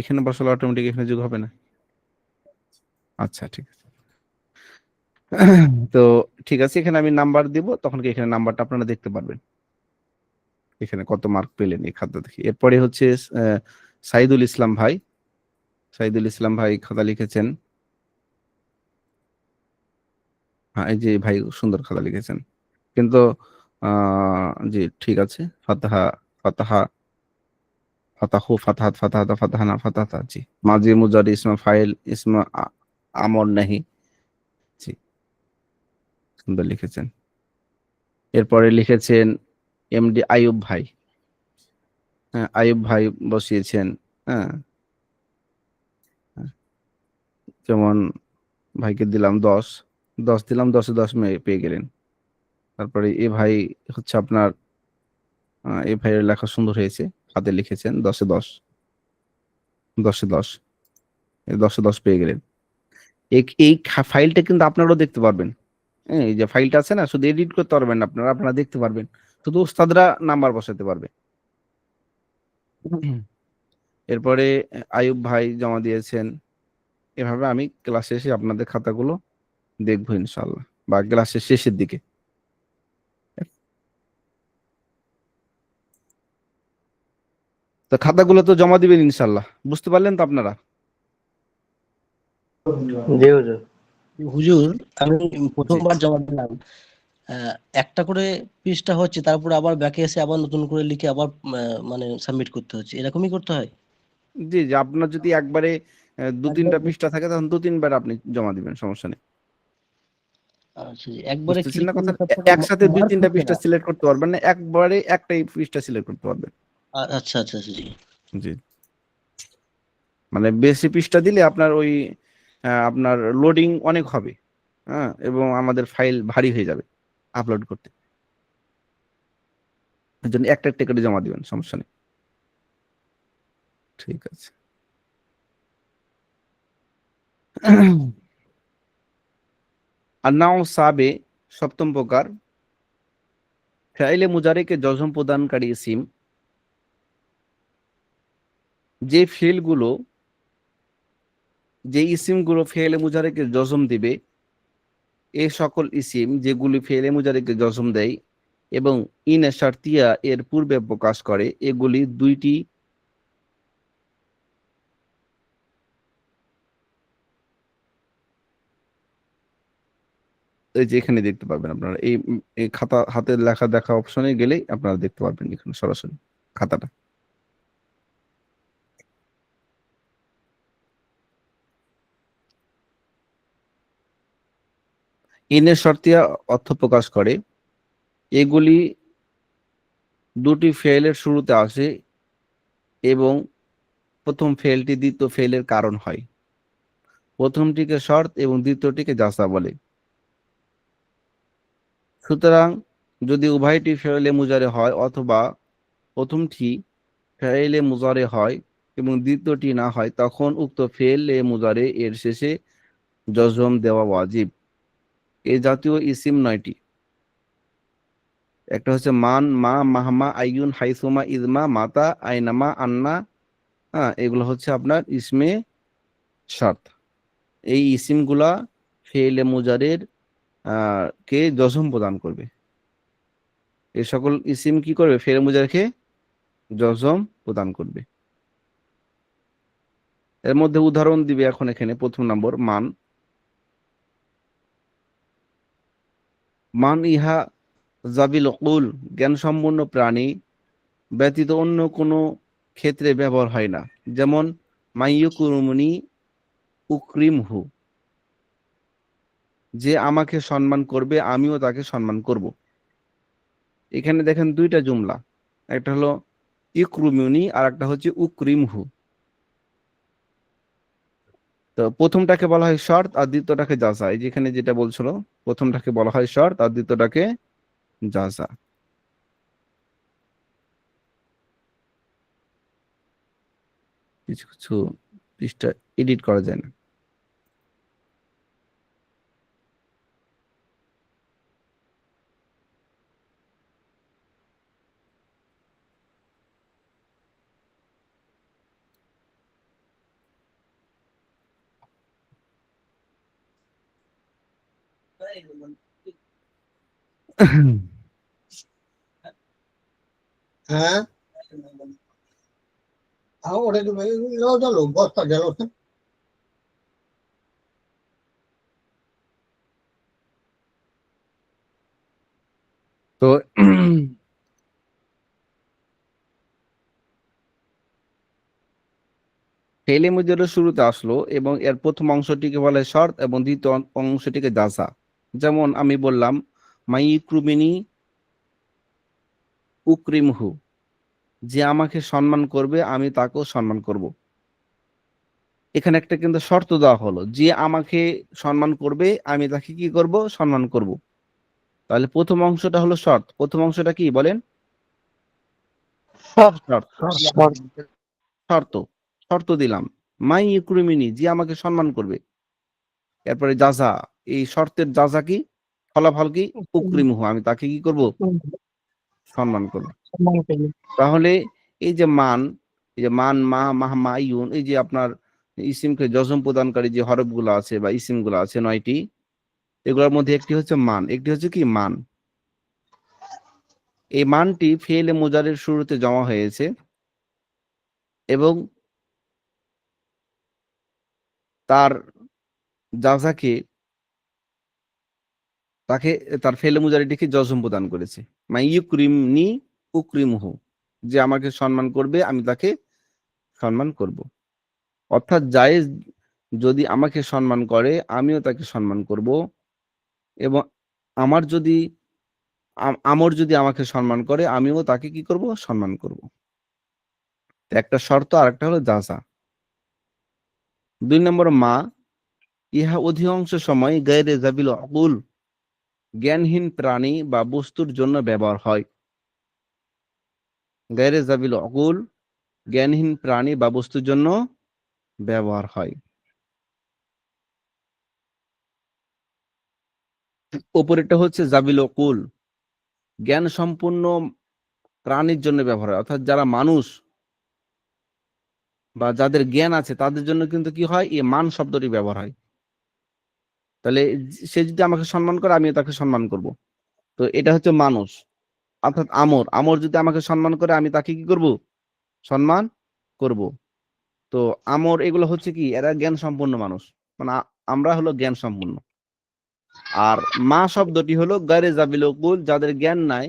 এখানে বসালে অটোমেটিক এখানে যোগ হবে না? আচ্ছা, ঠিক আছে। তো ঠিক আছে, এখানে আমি নাম্বার দিব, তখন কি এখানে নাম্বারটা আপনারা দেখতে পারবেন। এখানে কত মার্ক পেলেন এই খাতা দেখি। এরপরে হচ্ছে আহ, সাইদুল ইসলাম ভাই। সাইদুল ইসলাম ভাই খাতা লিখেছেন। হ্যাঁ, এই যে ভাই সুন্দর খাতা লিখেছেন। কিন্তু জি, ঠিক আছে। ফাতাহা, ফাতাহা, ফাতাহু, ফাতাহাত, ফাতাহাতা, ফাতাহানা, ফাতাহাতা। জি, মাজি মুজারি ইসমা ফাইল ইসমা আমর নাহি। জি, সুন্দর লিখেছেন। এরপরে লিখেছেন এমডি আইয়ুব ভাই। হ্যাঁ, আইয়ুব ভাই বসিয়েছেন। হ্যাঁ, যেমন ভাইকে দিলাম 10, 10 দিলাম, 10-এ 10 পেয়ে গেলেন। তারপরে এ ভাই হচ্ছে আপনার, এ ভাইয়ের লেখা সুন্দর হয়েছে, হাতে লিখেছেন 10-এ 10, 10-এ 10, 10-এ 10 পেয়ে গেলেন। এই এই ফাইলটা কিন্তু আপনারাও দেখতে পারবেন। হ্যাঁ, এই যে ফাইলটা আছে না, শুধু এডিট করতে পারবেন না, আপনারা আপনারা দেখতে পারবেন। শুধু ওস্তাদরা নাম্বার বসাতে পারবে। এরপরে আইয়ুব ভাই জমা দিয়েছেন। এভাবে আমি ক্লাস শেষে আপনাদের খাতাগুলো দেখবো ইনশাল্লাহ, বা ক্লাসের শেষের দিকে। তো খাতাগুলো তো জমা দিবেন ইনশাল্লাহ, বুঝতে পারলেন তো আপনারা? জি হুজুর। হুজুর, আমি জি, প্রথমবার জমা দিলাম, আহ, একটা করে পৃষ্ঠা হচ্ছে, তারপরে আবার ব্যাকে এসে আবার নতুন করে লিখে আবার মানে সাবমিট করতে হচ্ছে, এরকমই করতে হয়? জি, জি, আপনার যদি একবারে 2-3টা একবার পৃষ্ঠা থাকে, তখন 2-3 বার আপনি জমা দিবেন, সমস্যা নেই। আচ্ছা জি, একবারে বুঝতেছেন ক্লিক না কথা? করলে তারপরে একসাথে দুই মার্ক তিনটা হচ্ছে পৃষ্ঠা না? সিলেক্ট করতে পারবেন না, একবারে একটাই পৃষ্ঠা সিলেক্ট করতে পারবেন। আচ্ছা আচ্ছা আচ্ছা, জি। জি, মানে বেশি পৃষ্ঠা দিলে আপনার ওই আপনার লোডিং অনেক হবে। হ্যাঁ, এবং আমাদের ফাইল ভারী হয়ে যাবে আপলোড করতে। এর জন্য একটা একটা করে জমা দিবেন, সমস্যা নেই। ঠিক আছে। আর নাও সাবে, সপ্তম প্রকার, ফেইলে মুজারিকে জজম প্রদানকারী ইসিম, যে ফেলগুলো, যে ইসিমগুলো ফেইলে মুজারিকে জজম দিবে, এ সকল ইসিম যেগুলি ফেইলে মুজারিকে জজম দেয় এবং ইনে শারতিয়া এর পূর্বে প্রকাশ করে, এগুলি দুইটি এই যে এখানে দেখতে পারবেন আপনারা। এই এই খাতা হাতের লেখা দেখা অপশনে গেলেই আপনারা দেখতে পারবেন এখানে সরাসরি খাতাটা। ইনের শর্তিয়া অর্থ প্রকাশ করে। এগুলি দুটি ফেলের শুরুতে আসে এবং প্রথম ফেলটি দ্বিতীয় ফেলের কারণ হয়। প্রথমটিকে শর্ত এবং দ্বিতীয়টিকে জাসা বলে। সুতরাং যদি উভয়টি ফেলে মুজারে হয় অথবা প্রথমটি ফেলে মুজারে হয় এবং দ্বিতীয়টি না হয়, তখন উক্ত ফেলে মুজারে এর শেষে জজম দেওয়া ওয়াজিব। এই জাতীয় ইসিম 9টি। একটা হচ্ছে মান, মা, মাহমা, আইয়ুন, হাইসুমা, ইজমা, মাতা, আইনামা, আন্না। হ্যাঁ, এগুলো হচ্ছে আপনার ইসমে শর্ত। এই ইসিমগুলা ফেলে মুজারের কে জজম প্রদান করবে। এই সকল ইসিম কি করবে? ফেলে মুজারকে জজম প্রদান করবে। এর মধ্যে উদাহরণ দিবে এখন এখানে। প্রথম নম্বর মান। মান ইহা জাবিল কুল, জ্ঞান সম্পন্ন প্রাণী ব্যতীত অন্য কোনো ক্ষেত্রে ব্যবহার হয় না। যেমন মাইয়ুকুরুমনি উকরিমহু, যে আমাকে সম্মান করবে আমিও তাকে সম্মান করব। এখানে দেখেন দুইটা জুমলা, একটা হলো ইকরুমিউনি আর একটা হচ্ছে উকরিমহু। তো প্রথমটাকে বলা হয় শর্ত আর দ্বিতীয়টাকে জাযা। এই যেখানে যেটা বলছিল, প্রথমটাকে বলা হয় শর্ত আর দ্বিতীয়টাকে জাযা। কিছু কিছু পৃষ্ঠা এডিট করা যায় না। হ্যাঁ, ওটা তো চলো বস্তা গেল। তো ফেলে মুজারের শুরুতে আসলো এবং এর প্রথম অংশটিকে বলা হয় শর্ত এবং দ্বিতীয় অংশটিকে জাযা। যেমন আমি বললাম মাইক্রুমিনি উকরিমহু, যে আমাকে সম্মান করবে আমি তাকেও সম্মান করব। এখানে একটা কিন্তু শর্ত দেওয়া হলো, যে আমাকে সম্মান করবে আমি তাকে কি করব? সম্মান করব। তাহলে প্রথম অংশটা হলো শর্ত। প্রথম অংশটা কি বলেন? শর্ত। শর্ত শর্ত দিলাম। মাই ইউক্রিমিনি, যে আমাকে সম্মান করবে। এরপরে জাযা, এই শর্তের জাযা কি? ফলাফল কি? উকরিমহু, আমি তাকে কি করব? সম্মান করব। তাহলে এই যে মান, এই যে মান, মা, মাহমা, আইয়ুন, এই যে আপনার ইসিমকে জজম প্রদানকারী যে হরফগুলো আছে বা ইসিমগুলো আছে 9টি, এগুলোর মধ্যে একটি হচ্ছে মান, একটি হচ্ছে কি মান। এই মানটি ফেলে মুজারের শুরুতে জমা হয়েছে এবং তার জাযাকে তাকে তার ফেলে মুজারিটিকে জজম প্রদান করেছে। মাই ইউক্রিমনি উকরিমহু, যে আমাকে সম্মান করবে আমি তাকে সম্মান করব। অর্থাৎ জায়েজ, যদি আমাকে সম্মান করে আমিও তাকে সম্মান করব, এবং আমার যদি আমর যদি আমাকে সম্মান করে আমিও তাকে কি করব? সম্মান করব। একটা শর্ত আর একটা হলো জাযা। 2 নম্বর মা, ইহা অধিকাংশ সময় গায়রে জাবিল উকুল, জ্ঞানহীন প্রাণী বা বস্তুর জন্য ব্যবহার হয়। গায়রে জাবিল উকুল, জ্ঞানহীন প্রাণী বা বস্তুর জন্য ব্যবহার হয়। উপরেরটা হচ্ছে জাবিল উকুল, জ্ঞান সম্পূর্ণ প্রাণীর জন্য ব্যবহার হয়। অর্থাৎ যারা মানুষ বা যাদের জ্ঞান আছে তাদের জন্য কিন্তু কি হয়? এই মান শব্দটি ব্যবহার হয়। তাহলে সে যদি আমাকে সম্মান করে আমিও তাকে সম্মান করব। তো এটা হচ্ছে মানুষ। অর্থাৎ আমর, আমর যদি আমাকে সম্মান করে আমি তাকে কি করব? সম্মান করব। তো আমর এগুলো হচ্ছে কি? এরা জ্ঞান সম্পন্ন মানুষ, মানে আমরা হলো জ্ঞান সম্পন্ন। আর মা শব্দটি হলো গায়রে জাবিল উকুল, যাদের জ্ঞান নাই,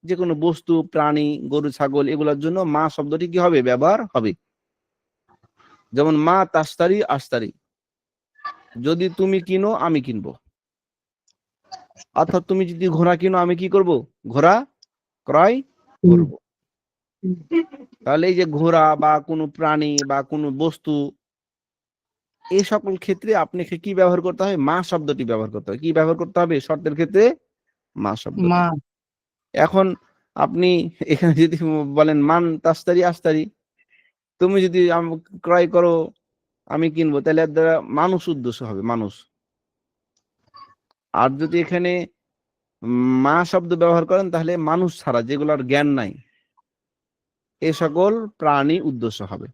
যে কোনো বস্তু, প্রাণী, গরু, ছাগল, এগুলোর জন্য মা শব্দটি কি হবে? ব্যবহার হবে। যেমন মা তাস্তারি আস্তারি, যদি তুমি কিনো আমি কিনবো। অর্থাৎ তুমি যদি ঘোড়া কিনো, আমি কি করব? ঘোড়া ক্রয় করব। তাহলে এই যে ঘোড়া বা কোনো প্রাণী বা কোনো বস্তু, এই সকল ক্ষেত্রে আপনাকে কি ব্যবহার করতে হবে? মা শব্দটি ব্যবহার করতে হবে। কি ব্যবহার করতে হবে শর্তের ক্ষেত্রে? মা শব্দটি। মা। এখন আপনি এখানে যদি বলেন মান তাস্তারি আস্তারি, তুমি যদি ক্রয় করো, আমি কিনবো, তাহলে এর দ্বারা মানুষ উদ্দেশ্য হবে, মানুষ। আর যদি এখানে মা শব্দ ব্যবহার করেন, তাহলে মানুষ ছাড়া যেগুলোর জ্ঞান নাই, এ সকল প্রাণী উদ্দেশ্য হবে।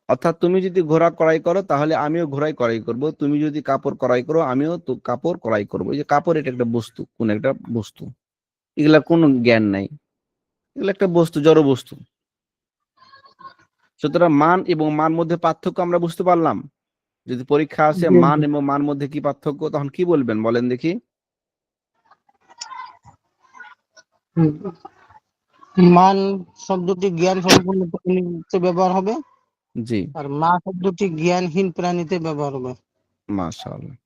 অর্থাৎ তুমি যদি ঘোড়া ক্রয় করো, তাহলে আমিও ঘোড়াই ক্রয় করব। তুমি যদি কাপড় ক্রয় করো, আমিও তো কাপড় ক্রয় করবো। এই যে কাপড়, এটা একটা বস্তু, কোন একটা বস্তু, এগুলা কোনো জ্ঞান নাই, এগুলো একটা বস্তু, জড় বস্তু। সুতরাং মান এবং মান মধ্যে পার্থক্য আমরা বুঝতে পারলাম। যদি পরীক্ষা আসে মান এবং মান মধ্যে কি পার্থক্য, তখন কি বলবেন বলেন দেখি? মান শব্দটি জ্ঞান সম্পন্ন প্রাণীতে ব্যবহার হবে, জি, আর মা শব্দটি জ্ঞানহীন প্রাণীতে ব্যবহার হবে। মাশাআল্লাহ।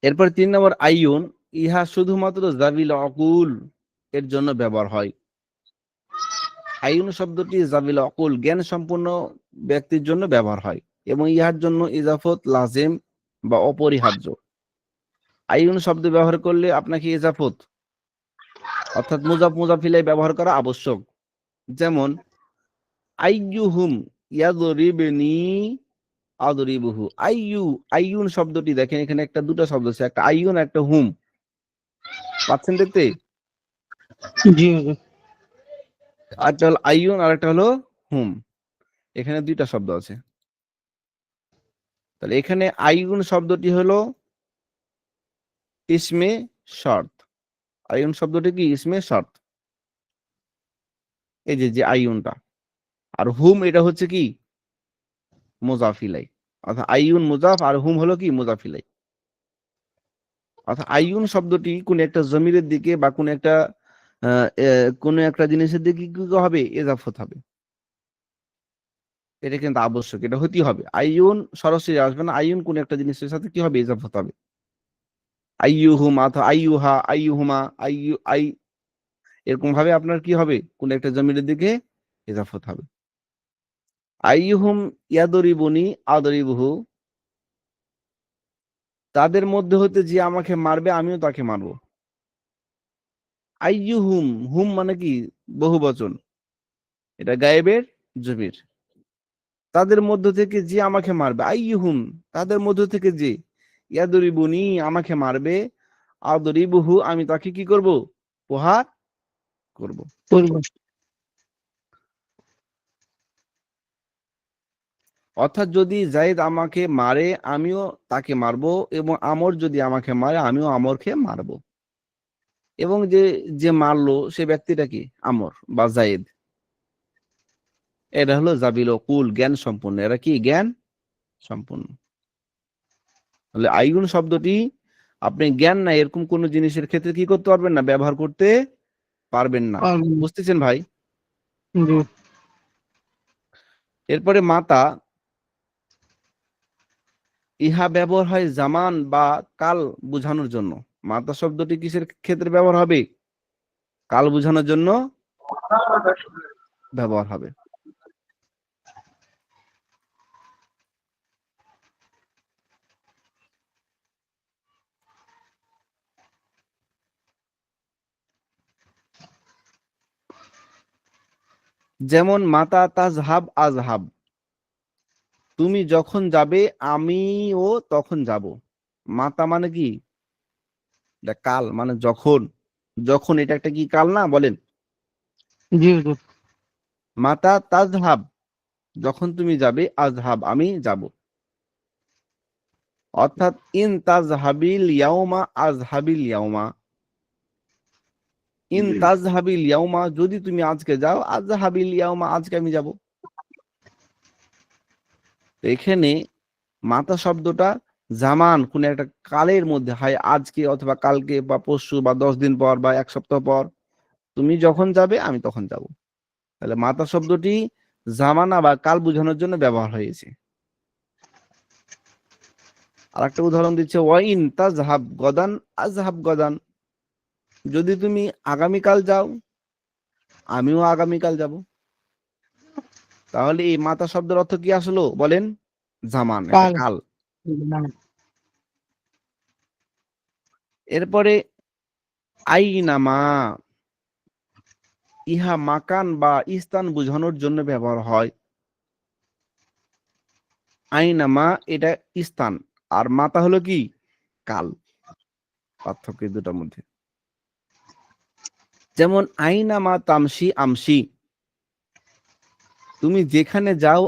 এরপর 3 নম্বর আইয়ুন, ইহা শুধুমাত্র জাবিল অকুল এর জন্য ব্যবহার হয়। আইয়ুন শব্দটি জাবিল অকুল, জ্ঞান সম্পন্ন ব্যক্তির জন্য ব্যবহার হয় এবং ইহার জন্য ইজাফত লাজিম বা অপরিহার্য। আইয়ুন শব্দ ব্যবহার করলে আপনাকে ইজাফত অর্থাৎ মুজাফ মুজাফিলাই ব্যবহার করা আবশ্যক। যেমন আইয়ুহুম ইয়াদরিবনি আদরিবুহু। আইয়ুন শব্দটি দেখেন, এখানে একটা দুটো শব্দ আছে, একটা আইয়ুন, একটা হুম। পাচ্ছেন দেখতে? জি হুজুর। একটা হলো আইয়ুন আর একটা হলো হুম। এখানে দুইটা শব্দ আছে। তাহলে এখানে আইয়ুন শব্দটি হলো ইসমে শর্ত। আইয়ুন শব্দটি কি? ইসমে শর্ত। এই যে আইয়ুনটা। আর হুম এটা হচ্ছে কি? মুজাফ ইলাই। অর্থাৎ আইয়ুন মুজাফ আর হুম হলো কি? মুজাফ ইলাই। অর্থাৎ আইয়ুন শব্দটি কোন একটা জমিরের দিকে বা কোন একটা জিনিসের দিকে কি হবে? এজাফত হবে। এটা কিন্তু আবশ্যক, এটা হতেই হবে। আইয়ুন সরাসরি আসবে না, আইয়ুন কোন একটা জিনিসের সাথে কি হবে? এজাফত হবে। আইয়ুহুম অথবা আইয়ুহা, আইয়ুহুমা, আই, এরকম ভাবে আপনার কি হবে? কোন একটা জমিরের দিকে ইজাফত হবে। আইয়ুহুম ইয়াদরিবুনি আদরিবুহু, তাদের মধ্যে হতে যে আমাকে মারবে, আমিও তাকে মারব। আইয়ুহুম, হুম মানে কি? বহুবচন, এটা গায়েবের জমির। তাদের মধ্য থেকে যে আমাকে মারবে, আইয়ুহুম, তাদের মধ্য থেকে যে, ইয়াদরিবুনি আমাকে মারবে, আদরিবুহু আমি তাকে কি করব? প্রহার করব। অর্থাৎ যদি জায়েদ আমাকে মারে, আমিও তাকে মারবো, এবং আমর যদি আমাকে মারে, আমিও আমরকে মারবো। এবং যে মারলো সে ব্যক্তিটা কি? আমর বা জায়েদ। এটা হলো জাবিল কুল, জ্ঞান সম্পন্ন। এরা কি? জ্ঞান সম্পন্ন। তাহলে আইগুন শব্দটি আপনি জ্ঞান নাই এরকম কোন জিনিসের ক্ষেত্রে কি করতে পারবেন না? ব্যবহার করতে পারবেন না। বুঝতেছেন ভাই? জি। এরপরে মাতা, ইহা ব্যবহার হয় জামান বা কাল বোঝানোর জন্য। মাতা শব্দটি কিসের ক্ষেত্রে ব্যবহার হবে? কাল বোঝানোর জন্য ব্যবহার হবে। যেমন মাতা তাজহাব আজহাব, তুমি যখন যাবে আমিও তখন যাব। মাতা মানে কি? এটা কাল, মানে যখন। যখন এটা একটা কি কাল না? বলেন। জি হুজুর। মাতা তাজহাব, যখন তুমি যাবে, আজহাব আমি যাব। অর্থাৎ ইন তাজহাবিল ইয়াউমা আজহাবিল ইয়াউমা, ইন তাজহাবিল ইয়াউমা, যদি তুমি আজকে যাও, আজহাবিল ইয়াউমা আজকে আমি যাব। তো এখানে মাতা শব্দটা জামান কোন একটা কালের মধ্যে হয়, আজকে অথবা কালকে বা পরশু বা 10 দিন পর বা 1 সপ্তাহ পর, তুমি যখন যাবে আমি তখন যাব। তাহলে মাতা শব্দটি জামানা বা কাল বোঝানোর জন্য ব্যবহার হয়েছে। আর একটা উদাহরণ দিচ্ছে, ওয়াইন তাজহাব গদান আজহাব গদান, যদি তুমি আগামীকাল যাও আমিও আগামীকাল যাব। তাহলে এই মাতা শব্দের অর্থ কি আসলো বলেন? জামান, এটা কাল। কাল। না, এরপরে আইনামা, ইহা মাকান বা স্থান বোঝানোর জন্য ব্যবহার হয়। আইনামা এটা স্থান, আর মাতা হলো কি কাল। পার্থক্য এই দুটার মধ্যে। যেমন আইনামা তামসি আমসি, তুমি যেখানে যাও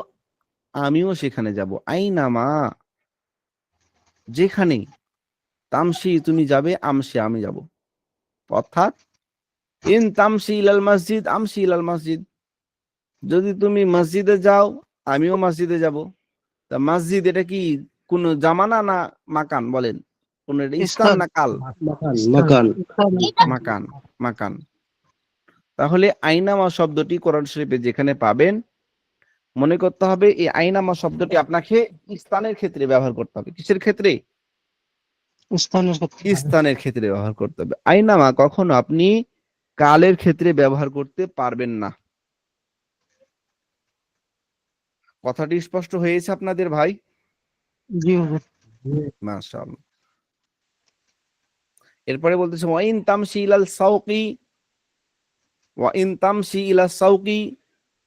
আমিও সেখানে যাব। আইনামা যেখানে, তামসি তুমি যাবে, আমসি আমি যাব। অর্থাৎ ইন তামসি ইলাল মসজিদ আমসি ইলাল মসজিদ, যদি তুমি মসজিদে যাও আমিও মসজিদে যাব। তা মসজিদ এটা কি কোন জামানা না মাকান বলেন? কোন এটা স্থান স্থান। না কাল? মাকান। মাকান, মাকান। তাহলে আইনামা শব্দটি কোরআন শরীফে যেখানে পাবেন, মনে করতে হবে এই আইনামা শব্দটি আপনাকে স্থানের ক্ষেত্রে ব্যবহার করতে হবে। কিসের ক্ষেত্রে? স্থানের ক্ষেত্রে। স্থানের ক্ষেত্রে ব্যবহার করতে হবে। আইনামা কখনো আপনি কালের ক্ষেত্রে ব্যবহার করতে পারবেন না। কথাটি স্পষ্ট হয়েছে আপনাদের ভাই? জি হুজুর। মাশাআল্লাহ। এরপরে বলতেছে ওয়াইন তামসি ইলাল সাউকি, ওয়াইন তামসি ইলা সাউকি,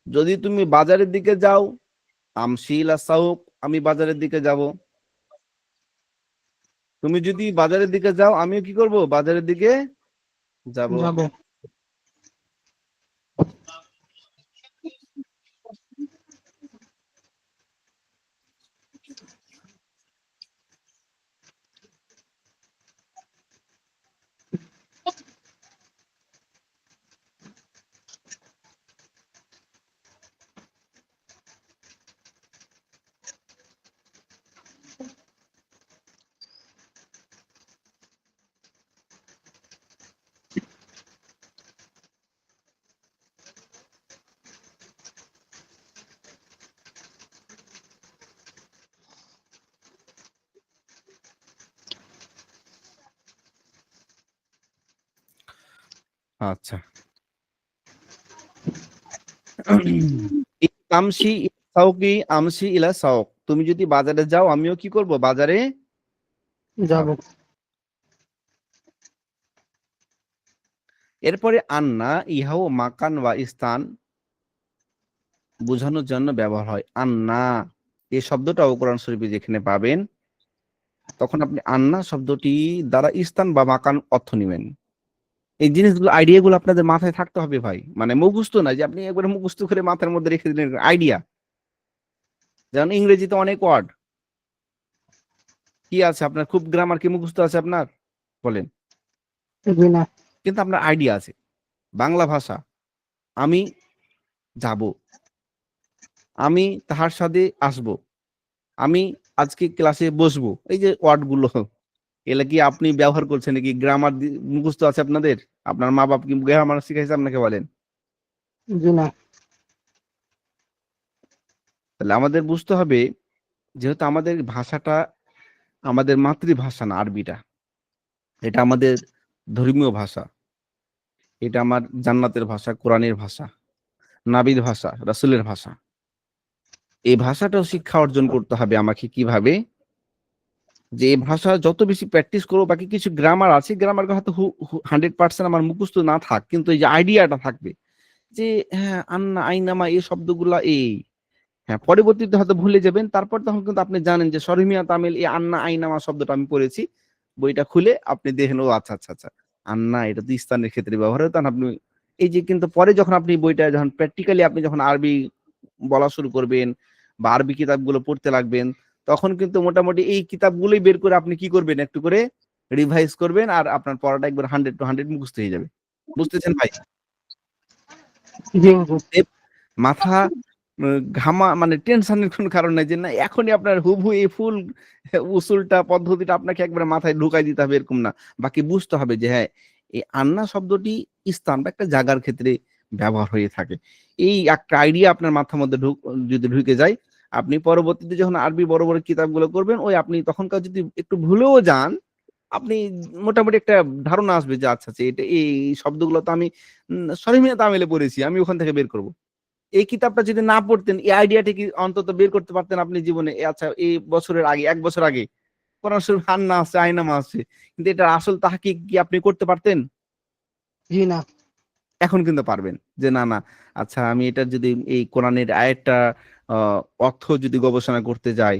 যদি তুমি বাজারের দিকে যাও, আমসি ইলা সাউক আমি বাজারের দিকে যাব। তুমি যদি বাজারের দিকে যাও আমিও কি করব? বাজারের দিকে যাব। যাব। আচ্ছা। তামসি ইলা সাউকি আমসি ইলা সাউক, তুমি যদি বাজারে যাও আমিও কি করব? বাজারে যাব। এরপরে আন্না, ইহাও মাকান বা স্থান বোঝানোর জন্য ব্যবহার হয়। আন্না এই শব্দটাও কোরআন শরীফে যেখানে পাবেন, তখন আপনি আন্না শব্দটি দ্বারা স্থান বা মাকান অর্থ নেবেন। এই জিনিসগুলো, আইডিয়াগুলো আপনাদের মাথায় থাকতে হবে ভাই। মানে মুখস্থ না যে আপনি একবারে মুখস্থ করে মাথার মধ্যে রেখে দিলেন, আইডিয়া। যেমন ইংরেজিতে অনেক ওয়ার্ড কি আছে আপনার, খুব গ্রামার কি মুখস্থ আছে আপনার বলেন? জি না। কিন্তু আপনার আইডিয়া আছে। বাংলা ভাষা, আমি যাব, আমি তাহার সাথে আসব, আমি আজকে ক্লাসে বসবো, এই যে ওয়ার্ডগুলো, এগুলা কি আপনি ব্যবহার করছেন নাকি? গ্রামার মুখস্থ আছে আপনাদের? আপনার মা বাপ কি গ্রামার শিখাইছে আপনাকে বলেন? জি না। তাহলে আমাদের বুঝতে হবে, যেহেতু আমাদের ভাষাটা আমাদের মাতৃভাষা না, আরবিটা এটা আমাদের ধর্মীয় ভাষা, এটা আমার জান্নাতের ভাষা, কোরআনের ভাষা, নাবির ভাষা, রাসূলের ভাষা। এই ভাষাটাও শিক্ষা অর্জন করতে হবে আমাকে। কিভাবে? যে এই ভাষা যত বেশি প্র্যাকটিস করবো, বাকি কিছু গ্রামার আছে, গ্রামার হয়তো 100% আমার মুখস্থ না থাক, কিন্তু এই যে আইডিয়াটা থাকবে যে হ্যাঁ আন্না আইনামা এই শব্দগুলা এই, হ্যাঁ পরবর্তীতে হয়তো ভুলে যাবেন, তারপর তখন কিন্তু আপনি জানেন যে সরমিয়া তামিল এই আন্না আইনামা শব্দটা আমি পড়েছি, বইটা খুলে আপনি দেখেন, ও আচ্ছা আচ্ছা আচ্ছা, আন্না এটা তো স্থানের ক্ষেত্রে ব্যবহার হয়। তখন আপনি এই যে, কিন্তু পরে যখন আপনি বইটা যখন প্র্যাকটিক্যালি আপনি যখন আরবি বলা শুরু করবেন বা আরবি কিতাবগুলো পড়তে লাগবেন, তখন কিন্তু মোটামুটি এই কিতাবগুলোই বের করে আপনি কি করবেন, একটু করে রিভাইজ করবেন, আর আপনার পড়াটা একবার 100 to 100 মুখস্থ হয়ে যাবে। বুঝতেছেন ভাই? জি হুজুর। মাথা ঘামা মানে টেনশনের কোনো কারণ নাই যে না এখনই আপনার হুবহু এই ফুল উসুলটা পদ্ধতিটা আপনাকে একবার মাথায় ঢুকাই দিতে হবে এরকম না। বাকি বুঝতে হবে যে হ্যাঁ এই আন্না শব্দটি স্থান বা একটা জায়গার ক্ষেত্রে ব্যবহার হয়ে থাকে। এই একটা আইডিয়া আপনার মাথার মধ্যে যদি ঢুকে যায়, আপনি পরবর্তীতে যখন আরবি বড় বড় কিতাবগুলো করবেন, ওই আপনি তখনকার যদি একটু ভুলেও যান, আপনি মোটামুটি একটা ধারণা আসবে যে আচ্ছা আচ্ছা এটা এই শব্দগুলো তো আমি সরিমিয়া তামিলে পড়েছি, আমি ওখান থেকে বের করব। এই কিতাবটা যদি না পড়তেন, এই আইডিয়াটা কি অন্তত বের করতে পারতেন আপনি জীবনে? আচ্ছা এই বছরের আগে, 1 বছর আগে কোরআন শরীফ আন্না আছে, আইনামা আছে, কিন্তু এটা আসল তাহকিক কি আপনি করতে পারতেন? জি না। এখন কিন্তু পারবেন যে না না, আচ্ছা আমি এটা যদি এই কোরআনের আয়াতটা অর্থ যদি গবেষণা করতে যাই,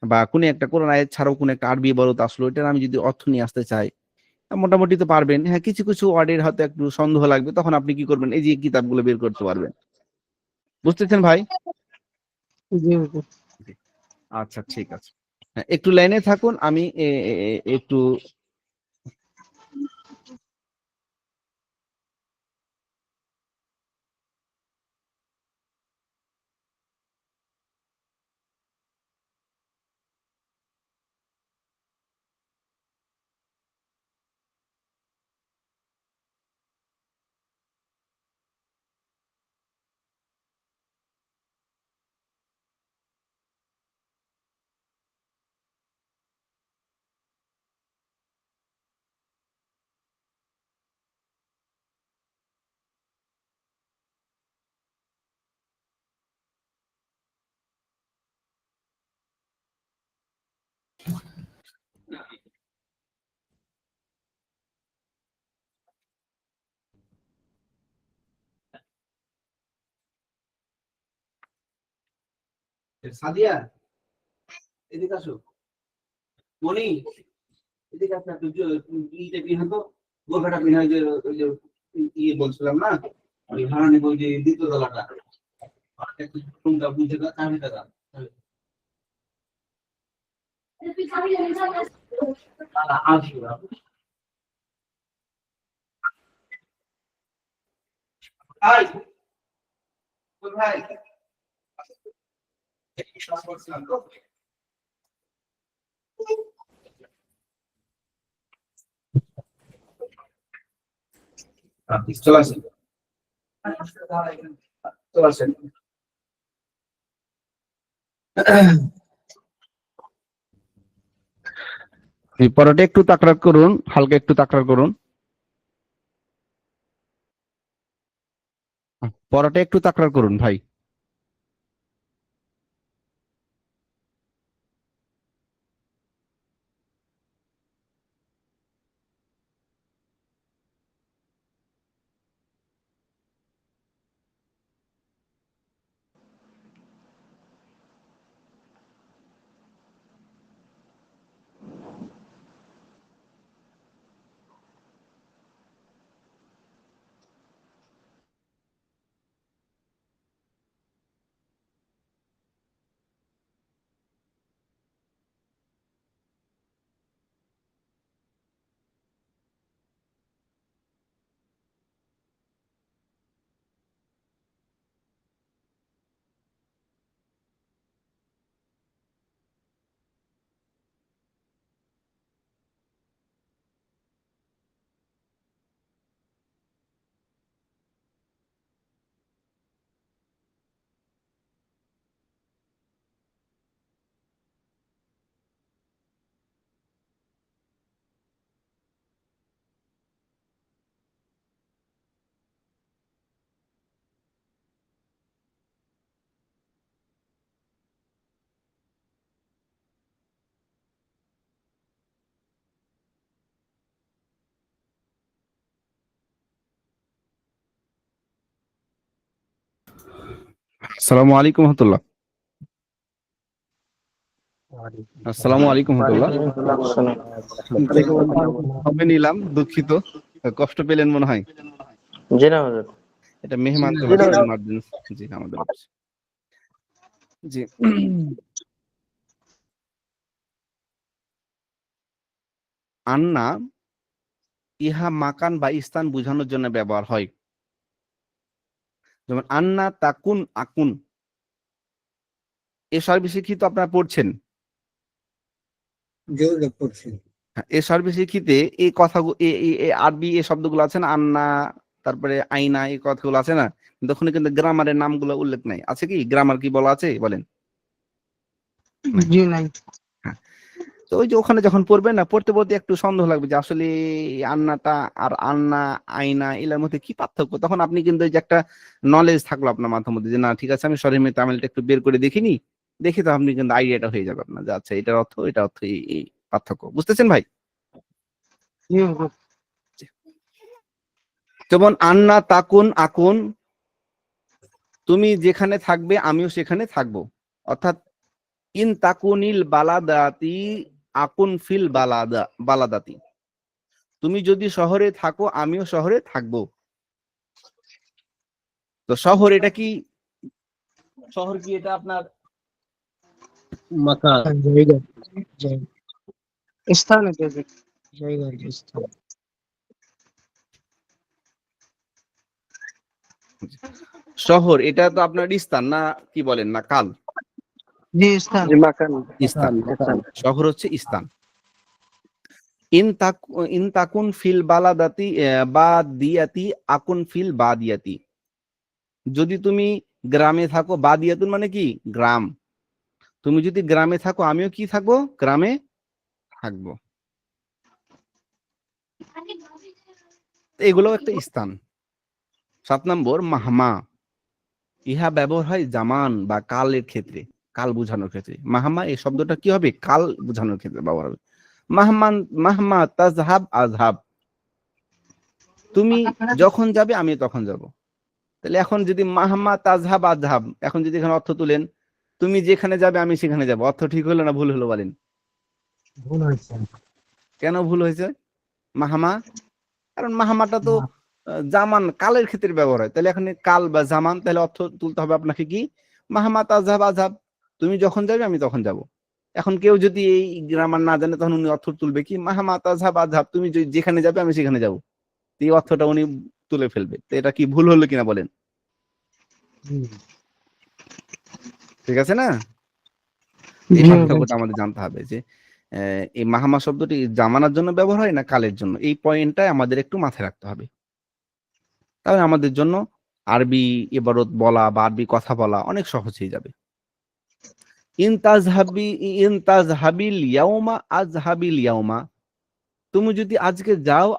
বা কোনো একটা কোরআন আয়াত ছাড়াও কোনো একটা আরবি বলতে আসলো, এটার আমি যদি অর্থ নিয়ে আসতে চাই, মোটামুটি তো পারবেন। হ্যাঁ, কিছু কিছু ওয়ার্ডের হয়তো একটু সন্দেহ লাগবে, তখন আপনি কি করবেন? এই যে কিতাবগুলো বের করতে পারবেন। বুঝতেছেন ভাই? জি হুজুর। জি। আচ্ছা ঠিক আছে, হ্যাঁ, একটু লাইনে থাকুন, আমি একটু সাদিয়া, এদিকে আসো। মনি, এদিকে আসো, ইটা বিহান তো, গোফাটা বিহান, ওই যে ইয়ে বলছিলাম না, ওই ভাড়া নিব, ওই যে দ্বিতীয় তলাটা, একটু রুমটা বুঝে দাও, চাবিটা দাও। আসবে ভাই, ভাই বিশ্বাস করছিলাম তো। চলে আসেন, চলে আসেন। পরোটা একটু তাকরার করুন, হালকা একটু তাকরার করুন। পরোটা একটু তাকরার করুন ভাই। আসসালামু আলাইকুম রহমতুল্লাহ। আসসালামু আলাইকুম রহমতুল্লাহ। হবে নিলাম, দুঃখিত, কষ্ট পেলেন মনে হয়। জি না হুজুর। এটা মেহমান চলে আসছে ইমার্জেন্সি, জি আমাদের অফিসে। জি, আন্না ইহা মাকান বা স্থান বোঝানোর জন্য ব্যবহার হয়। যেমন আন্না তাকুন আকুন, এ সার্ভিসে কি তো আপনারা পড়ছেন? জোর পড়ছি। এ সার্ভিস শিখিতে এই কথাগুলো আরবি এই শব্দগুলো আছে না, আন্না তারপরে আইনা, এই কথাগুলো আছে না, কিন্তু ওখানে কিন্তু গ্রামারের নামগুলো উল্লেখ নাই। আছে কি গ্রামার কি বলা আছে বলেন? নাই। জি নাই। হ্যাঁ, তো ওই যে ওখানে যখন পড়বেন না, পড়তে পড়তে একটু সন্দেহ লাগবে যে আসলে এই আন্নাটা আর আন্না আইনা এলার মধ্যে কি পার্থক্য, তখন আপনি কিন্তু ওই যে একটা নলেজ থাকলো আপনার মাথার মধ্যে যে না ঠিক আছে আমি শরীর তামিলটা একটু বের করে দেখিনি, দেখি তো আপনি কিন্তু আইডিয়াটা হয়ে যাবে আপনার যে আচ্ছা এটার অর্থ এটা অর্থ এই পার্থক্য। বুঝতেছেন ভাই? জি হুজুর। যেমন আন্না তাকুন আকুন, তুমি যেখানে থাকবে আমিও সেখানে থাকবো। অর্থাৎ ইন তাকুনিল বালাদাতি আকুন ফিল বালাদাতি, তুমি যদি শহরে থাকো আমিও শহরে থাকবো। তো শহর এটা কি, শহর কি এটা আপনার মাথা জায়গা, জায়গা। স্থান এটা হুজুর। জায়গা আর কি, স্থান। শহর এটা তো আপনার স্থান না, কি বলেন না কাল? জি স্থান। জি মাকান। স্থান, মাকান। শহর হচ্ছে স্থান। ইন তাকুন ফিল বালাদাতি বাদিয়াতি আকুন ফিল বাদিয়াতি, যদি তুমি গ্রামে থাকো, বাদিয়াতুন মানে কি গ্রাম, তুমি যদি গ্রামে থাকো আমিও কি থাকবো গ্রামে থাকবো। এগুলো একটা স্থান। 7 নম্বর মাহমা, ইহা ব্যবহার হয় জামান বা কালের ক্ষেত্রে, কাল বোঝানোর ক্ষেত্রে। মাহমা এই শব্দটা কি হবে, কাল বোঝানোর ক্ষেত্রে ব্যবহার হবে। মাহমান মাহমা তাজহাব আজহাব, তুমি যখন যাবে আমি তখন যাব। তাহলে এখন যদি মাহমা তাজহাব আজহাব, এখন যদি এখানে অর্থ তুলেন তুমি যেখানে যাবে আমি সেখানে যাব, অর্থ ঠিক হলো না ভুল হলো বলেন? ভুল হয়েছে। কেন ভুল হয়েছে? মাহমা, কারণ মাহমাটা তো জামান কালের ক্ষেত্রে ব্যবহার হয়, তাহলে এখানে কাল বা জামান, তাহলে অর্থ তুলতে হবে আপনাকে কি মাহমা তাজহাব আজহাব, তুমি যখন যাবে আমি তখন যাব। এখন কেউ যদি এই গ্রামার না জানে তখন উনি অর্থ তুলবে কি মাহমা তাজহাব আজহাব, তুমি যেখানে যাবে আমি সেখানে যাব, এই অর্থটা উনি তুলে ফেলবে। তো এটা কি ভুল হলো কিনা বলেন? ঠিক আছে না? এই পার্থক্যটা আমাদের জানতে হবে যে এই মাহামা শব্দটি জামানার জন্য ব্যবহার হয় না কালের জন্য, এই পয়েন্টটা আমাদের একটু মাথায় রাখতে হবে। তাহলে আমাদের জন্য আরবি ইবারত বলা বা আরবি কথা বলা অনেক সহজ হয়ে যাবে। ইন তাজহাবিল ইয়াউমা আজহাবিল ইয়াউমা, তুমি যদি আজকে যাও,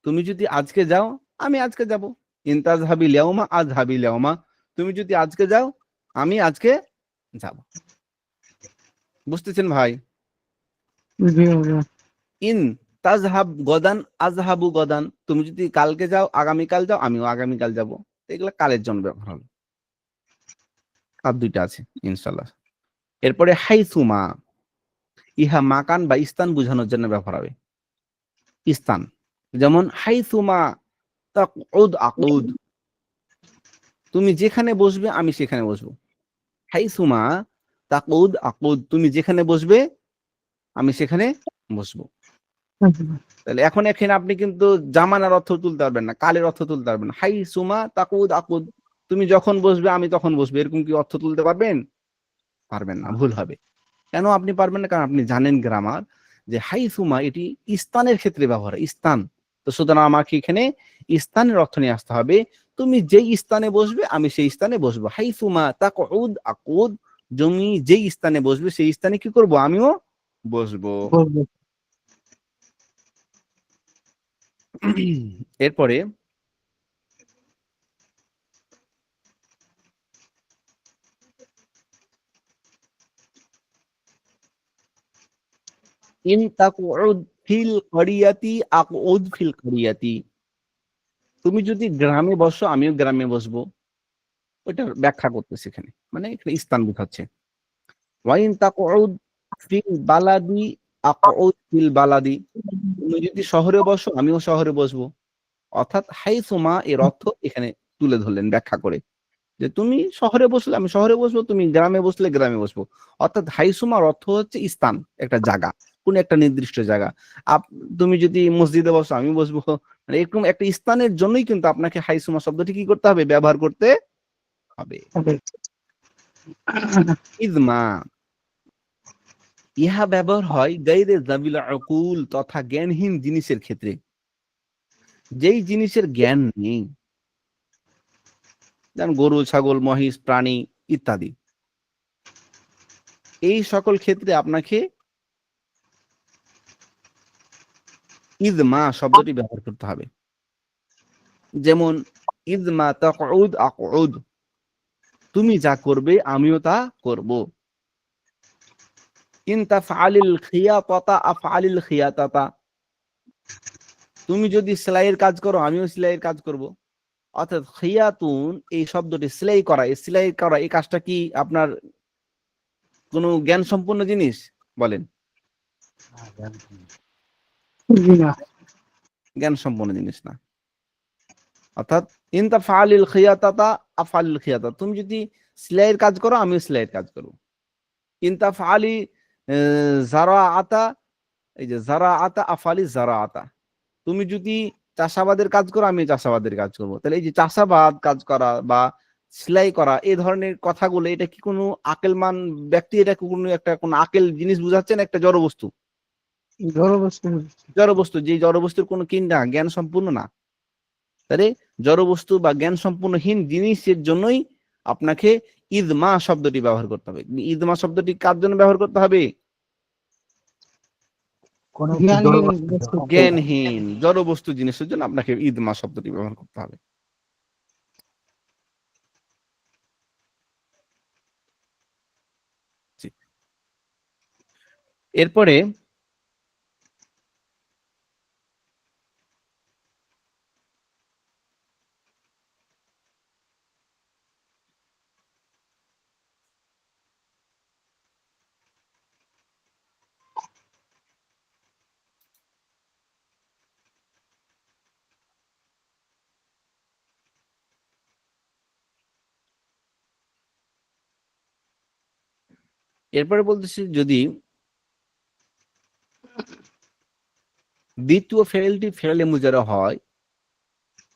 তুমি যদি আজকে যাও আমি আজকে যাব। ইন তাজহাবিল ইয়াউমা আজহাবিল ইয়াউমা, তুমি যদি আজকে যাও আমি আজকে যাব। বুঝতেছেন ভাই? জি হুজুর। ইন তাজহাব গদান আজহাবু গদান, তুমি যদি কালকে যাও আগামীকাল যাও আমিও আগামীকাল যাব। এগুলো কালের জন্য ব্যবহার হবে। আর দুইটা আছে ইনশাআল্লাহ। এরপরে হাইসুমা, ইহা মাকান বা স্থান বোঝানোর জন্য ব্যবহার হবে। স্থান, যেমন হাইসুমা তাকউদ আকুদ, তুমি যেখানে বসবে আমি সেখানে বসবো। হাইসুমা তাকউদ আকুদ, তুমি যেখানে বসবে আমি সেখানে বসবো। তাহলে এখন এখানে আপনি কিন্তু জামানার অর্থ তুলতে পারবেন না, কালের অর্থ তুলতে পারবেন না। হাই সুমা তাকুদ আকুদ, তুমি যখন বসবে আমি তখন বসবো, এরকম কি অর্থ তুলতে পারবেন? পারবেন না, ভুল হবে। কেন আপনি পারবেন না? কারণ আপনি জানেন গ্রামার যে হাই সুমা এটি স্থানের ক্ষেত্রে ব্যবহার হয়, স্থান। তো সুতরাং আমাকে এখানে স্থানের অর্থ নিয়ে আসতে হবে। তুমি যেই স্থানে বসবে আমি সেই স্থানে বসবো। হাই সুমা তাকুদ আকুদ, তুমি যেই স্থানে বসবে সেই স্থানে কি করব আমিও বসবো। এরপরে ইন তাকউদ ফিল করিয়াতি আকুদ ফিল করিয়াতি, তুমি যদি গ্রামে বসো আমিও গ্রামে বসবো। ওটা ব্যাখ্যা করতেছে এখানে, মানে এখানে স্থান বোঝাচ্ছে। ওয়াইন তাকউদ ফিল বালাদি আকুদ ফিল বালাদি, তুমি যদি শহরে বসো আমিও শহরে বসবো। অর্থাৎ হাইসুমা এর অর্থ এখানে তুলে ধরলেন ব্যাখ্যা করে, যে তুমি শহরে বসলে আমি শহরে বসবো, তুমি গ্রামে বসলে গ্রামে বসবো। অর্থাৎ হাইসুমার অর্থ হচ্ছে স্থান, একটা জায়গা, কোন একটা নির্দিষ্ট জায়গা। তুমি যদি মসজিদে বসো আমি বসবো, মানে এরকম একটা স্থানের জন্যই কিন্তু আপনাকে হাইসুমা শব্দটি কি করতে হবে, ব্যবহার করতে হবে। ইজমা, ইহা ব্যবহার হয় গায়রে যাবিল উকুল তথা জ্ঞানহীন জিনিসের ক্ষেত্রে, যেই জিনিসের জ্ঞান নেই, যেমন গরু, ছাগল, মহিষ, প্রাণী ইত্যাদি। এই সকল ক্ষেত্রে আপনাকে ইদমা শব্দটি ব্যবহার করতে হবে। যেমন ইদমা তাকউদ আকুদ, তুমি যা করবে আমিও তা করব। ইন তাফআলিল খিয়াতাতা আফআলিল খিয়াতাতা, তুমি যদি সেলাইয়ের কাজ করো আমিও সেলাইয়ের কাজ করব। অর্থাৎ খিয়াতুন এই শব্দটি সেলাই করা, এই সেলাই করা এই কাজটা কি আপনার কোনো জ্ঞান সম্পন্ন জিনিস? বলেন। জি না। জ্ঞান সম্পন্ন জিনিস না। অর্থাৎ ইন তাফআলিল খিয়াতাতা আফআলিল খিয়াতা, তুমি যদি সেলাইয়ের কাজ করো আমিও সেলাইয়ের কাজ করব। ইন তাফআলি যারাআতা, এই যে যারাআতা আফআলি যারাআতা, তুমি যদি চাষাবাদের কাজ করো আমি চাষাবাদের কাজ করব। তাহলে এই যে চাষাবাদ কাজ করা বা সেলাই করা এই ধরনের কথাগুলো, এটা কি কোনো আকেলমান ব্যক্তি, এটা কি কোনো একটা কোন আকেল জিনিস বুঝাচ্ছেন? একটা জড় বস্তু, জড়বস্তু। জড় বস্তু, যে জড় বস্তুর কোনো কি না জ্ঞান সম্পূর্ণ না। তাহলে জড় বস্তু বা জ্ঞান সম্পূর্ণহীন জিনিসের জন্যই আপনাকে ইদমা শব্দটি ব্যবহার করতে হবে। ইদমা শব্দটি কার জন্য ব্যবহার করতে হবে? জ্ঞানহীন বস্তু। জ্ঞানহীন জড় বস্তু জিনিসের জন্য আপনাকে ইদমা শব্দটি ব্যবহার করতে হবে। জি। এরপরে এরপরে বলতেছি, যদি দ্বিতীয় ফেলটি ফেলে মুজারে হয়,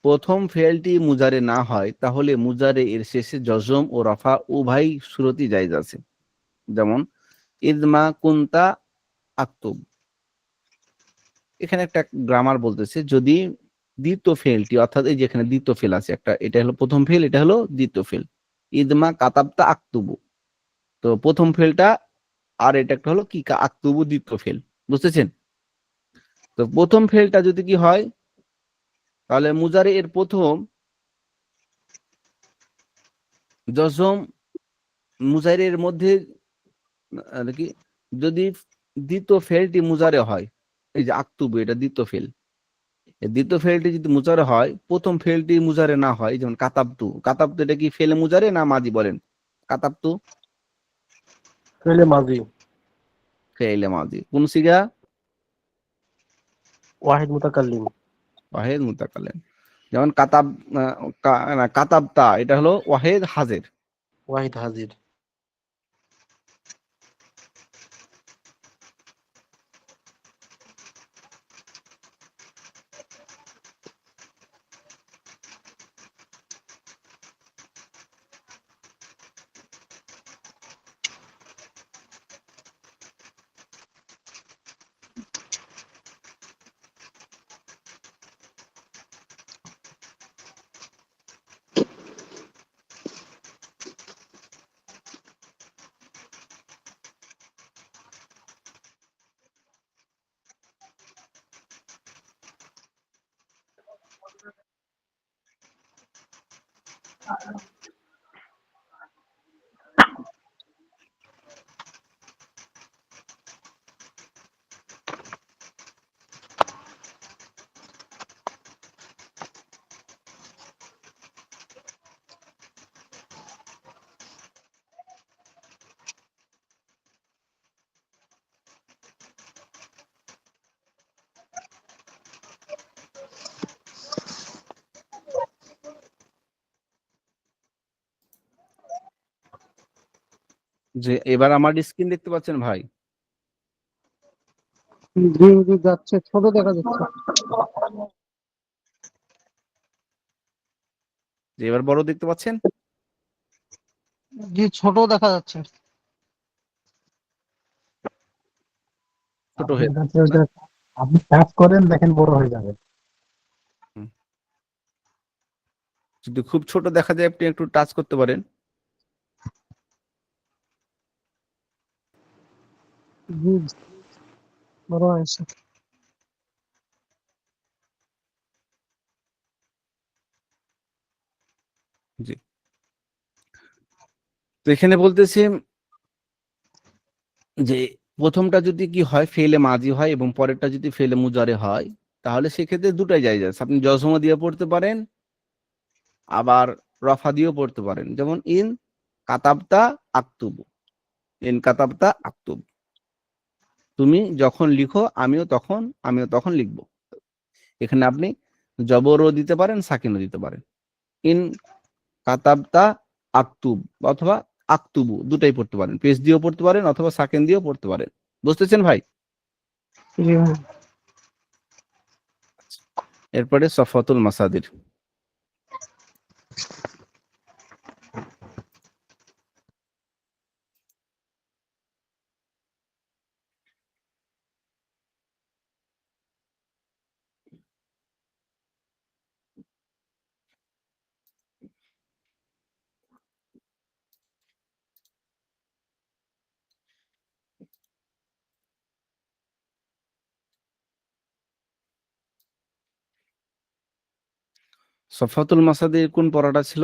প্রথম ফেলটি মুজারে না হয়, তাহলে মুজারে এর শেষে জজম ও রফা উভয় সুরতি জায়েজ আছে। যেমন ইদমা কুনতা আক্তুব, এখানে একটা গ্রামার বলতেছে, যদি দ্বিতীয় ফেলটি, অর্থাৎ এই যেখানে দ্বিতীয় ফেল আছে একটা, এটা হলো প্রথম ফেল, এটা হলো দ্বিতীয় ফেল। ইদমা কাতাবতা আক্তুবু, তো প্রথম ফেলটা, আর এটা একটা হলো কি আক্তুবু দ্বিতীয় ফেল, বুঝতেছেন? তো প্রথম ফেলটা যদি কি হয়, তাহলে মুজারে এর প্রথম জজম মুজারের মধ্যে কি, যদি দ্বিতীয় ফেলটি মুজারে হয়, এই যে আক্তুবু এটা দ্বিতীয় ফেল, এই দ্বিতীয় ফেলটি যদি মুজারে হয়, প্রথম ফেলটি মুজারে না হয়, যেমন কাতাবতু, কাতাবতু এটা কি ফেলে মুজারে না মাজি? বলেন। কাতাবতু ফেলে মাজি। ফেলে মাজি। কোন সিগা? ওয়াহিদ মুতাকাল্লিম। ওয়াহিদ মুতাকাল্লিম। যেমন কাতাব কাতাবতা এটা হলো ওয়াহিদ হাজির। ওয়াহিদ হাজির। যে এবার আমার স্ক্রিন দেখতে পাচ্ছেন ভাই? জি জি, যাচ্ছে, ছোট দেখা যাচ্ছে। যে এবার বড় দেখতে পাচ্ছেন? জি, ছোট দেখা যাচ্ছে। ছোট হয়ে আপনার যাবে, কাছে ওটা আপনি কাজ করেন দেখেন বড় হয়ে যাবে। হুম। যদি খুব ছোট দেখা যায় আপনি একটু টাচ করতে পারেন। জি, বড় হয়েছে। জি, তো এখানে বলতেছে যে প্রথমটা যদি কি হয় ফেলে মাজি হয় এবং পরেরটা যদি ফেলে মুজারে হয়, তাহলে সেক্ষেত্রে দুটাই জায়েজ আছে। আপনি জজমা দিয়ে পড়তে পারেন, আবার রফা দিয়েও পড়তে পারেন। যেমন ইন কাতাবতা আক্তুবু, ইন কাতাবতা আক্তুব, তুমি যখন লিখো আমিও তখন লিখবো। এখানে আপনি জবরও দিতে পারেন, সাকিনও দিতে পারেন। ইন কাতাবতা আক্তুব অথবা আক্তুবু দুটাই পড়তে পারেন, পেজ দিয়েও পড়তে পারেন অথবা সাকিন দিয়েও পড়তে পারেন। বুঝতেছেন ভাই? জি ভাই। এরপরে সফাতুল মাসাদির। সফাতুল মাসাদির কোন পড়াটা ছিল?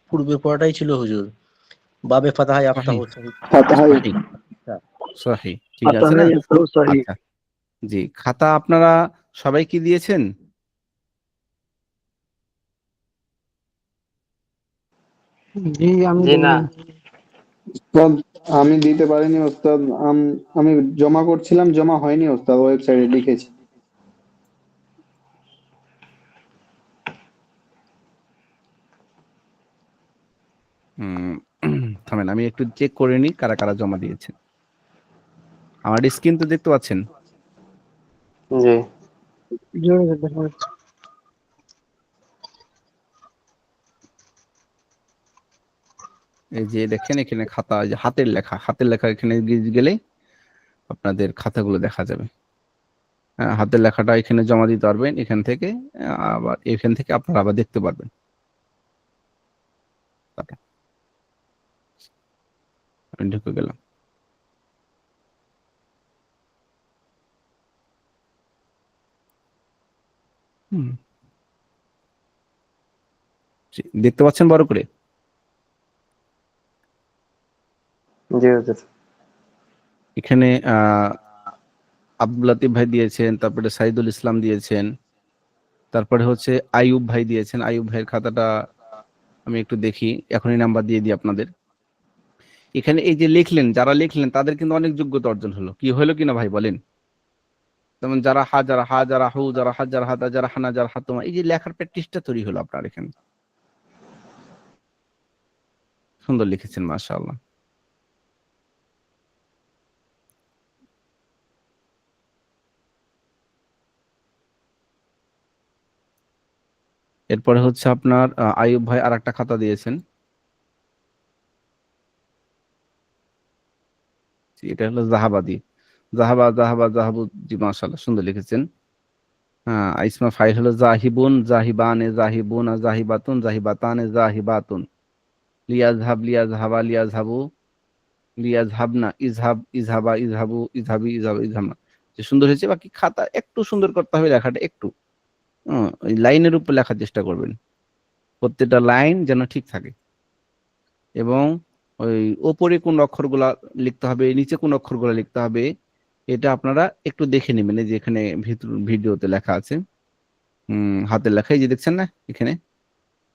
পূর্বের পড়াটাই ছিল হুজুর, বাবে ফাতাহায় আফতাহ সহি, সহিহ। সহি, সহি, ঠিক আছে না? আচ্ছা, জি, খাতা আপনারা সবাই কি দিয়েছেন? জি আমি জি না, দেইনি। ওস্তাদ, আমি দিতে পারিনি ওস্তাদ। আমি জমা করছিলাম, জমা হয়নি ওস্তাদ, ওয়েবসাইটে লিখেছি। হুম, থামেন আমি একটু চেক করে নিই কারা কারা জমা দিয়েছেন। আমার স্ক্রিন তো দেখতে পাচ্ছেন? জি জোরে দেখা যাচ্ছে। এই যে দেখেন এখানে খাতা, এই যে হাতের লেখা এখানে গেলেই আপনাদের খাতাগুলো দেখা যাবে। হাতের লেখাটা এখানে জমা দিতে পারবেন এখান থেকে, আবার এখান থেকে আপনারা আবার দেখতে পারবেন। আমি ঢুকে গেলাম। হুম, জি, দেখতে পাচ্ছেন বড় করে? জি হুজুর। এখানে আব্দুল লাতিফ ভাই দিয়েছেন, তারপরে সাইদুল ইসলাম দিয়েছেন, তারপরে হচ্ছে আইয়ুব ভাই দিয়েছেন। আইয়ুব ভাইয়ের খাতাটা আমি একটু দেখি, এখনই নাম্বার দিয়ে দিই আপনাদের। এখানে এই যে লিখলেন, যারা লিখলেন তাদের কিন্তু অনেক যোগ্যতা অর্জন হলো। কি হলো কিনা ভাই বলেন? যেমন যারা হা, যারা হা, যারা হু, যারা হা, যারা হাদা, যারা হানা, যারা হাতুমা, এই যে লেখার প্র্যাকটিসটা তৈরি হলো আপনার এখানে। সুন্দর লিখেছেন, মাশাআল্লাহ। এরপরে হচ্ছে আপনার আইয়ুব ভাই আর একটা খাতা দিয়েছেন। এটা হলো জাহাবাদি, জাহাবা জাহাবা জাহাবু। জি মাশাআল্লাহ, সুন্দর লিখেছেন। হ্যাঁ, ইসমা ফাইল হলো জাহিবুন, জাহিবানে, জাহিবুনা, জাহিবাতুন, জাহিবাতানে, জাহিবাতুন। লিয়াজহাব, লিয়াজহাবা, লিয়াজহাবু, লিয়াজহাবনা, ইজহাব, ইজহাবা, ইজহাবু, ইজহাবি, ইজহাবা, ইজহামা। যে সুন্দর হয়েছে। বাকি খাতা একটু সুন্দর করতে হবে, লেখাটা একটু ওই লাইনের উপর লেখার চেষ্টা করবেন, প্রত্যেকটা লাইন যেন ঠিক থাকে। এবং ওই ওপরে কোন অক্ষরগুলা লিখতে হবে, নিচে কোন অক্ষরগুলা লিখতে হবে, এটা আপনারা একটু দেখে নেবেন। এই যে এখানে ভিডিওতে লেখা আছে, হাতের লেখা, এই যে দেখছেন না এখানে,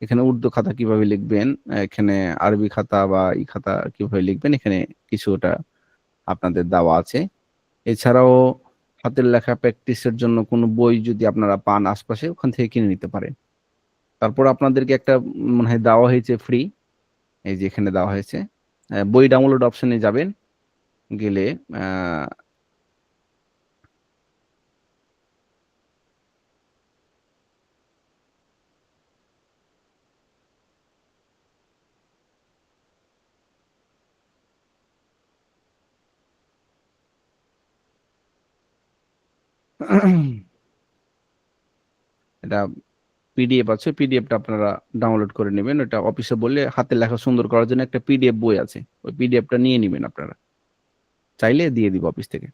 এখানে উর্দু খাতা কিভাবে লিখবেন, এখানে আরবি খাতা বা ই খাতা কিভাবে লিখবেন, এখানে কিছুটা আপনাদের দেওয়া আছে। এছাড়াও হাতের লেখা প্র্যাকটিসের জন্য কোনো বই যদি আপনারা পান আশপাশে, ওখান থেকে কিনে নিতে পারেন। তারপর আপনাদেরকে একটা মনে হয় দেওয়া হয়েছে ফ্রি, এই যে এখানে দেওয়া হয়েছে, বই ডাউনলোড অপশনে যাবেন, গেলে আহ, এটা পিডিএফ আছে, পিডিএফটা আপনারা ডাউনলোড করে নেবেন। ওটা অফিসে বললে হাতের লেখা সুন্দর করার জন্য একটা পিডিএফ বই আছে, ওই পিডিএফটা নিয়ে নেবেন আপনারা, চাইলে দিয়ে দিব অফিস থেকে।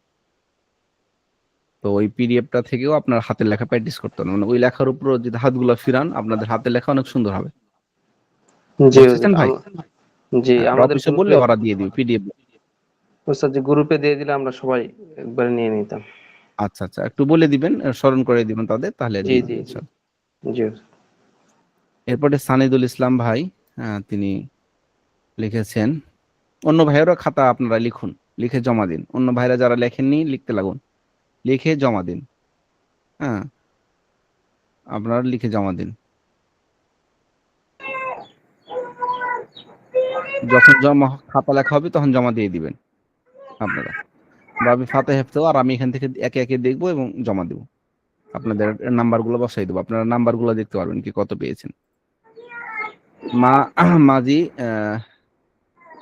তো ওই পিডিএফটা থেকেও আপনার হাতের লেখা প্র্যাকটিস করতে হবে, মানে ওই লেখার উপর যদি হাতগুলো ফিরান আপনাদের হাতের লেখা অনেক সুন্দর হবে। জি বুঝতেছেন ভাই? জি, হ্যাঁ, আমাদের অফিসে বললে ওরা দিয়ে দিবে পিডিএফ। ওস্তাদ যে গ্রুপে দিয়ে দিলে আমরা সবাই একবারে নিয়ে নিতাম। আচ্ছা আচ্ছা, একটু বলে দিবেন, স্মরণ করে দিবেন তাদের, তাহলে জি দিয়ে জি দিবেন জি সব। জি এরপরে সানিদুল ইসলাম ভাই, তিনি লিখেছেন, অন্য ভাইয়েরও খাতা আপনারা লিখুন, লিখে জমা দিন। অন্য ভাইরা যারা লেখেননি লিখতে লাগুন, লিখে জমা দিন। হ্যাঁ, আপনারা লিখে জমা দিন। যখন খাতা লেখা হবে তখন জমা দিয়ে দিবেন আপনারা। বা আমি ফাতে হেফতেও, আর আমি এখান থেকে একে একে দেখবো এবং জমা দেবো, আপনাদের নাম্বারগুলো বসাই দেবো, আপনারা নাম্বারগুলো দেখতে পারবেন কি কত পেয়েছেন। মাজি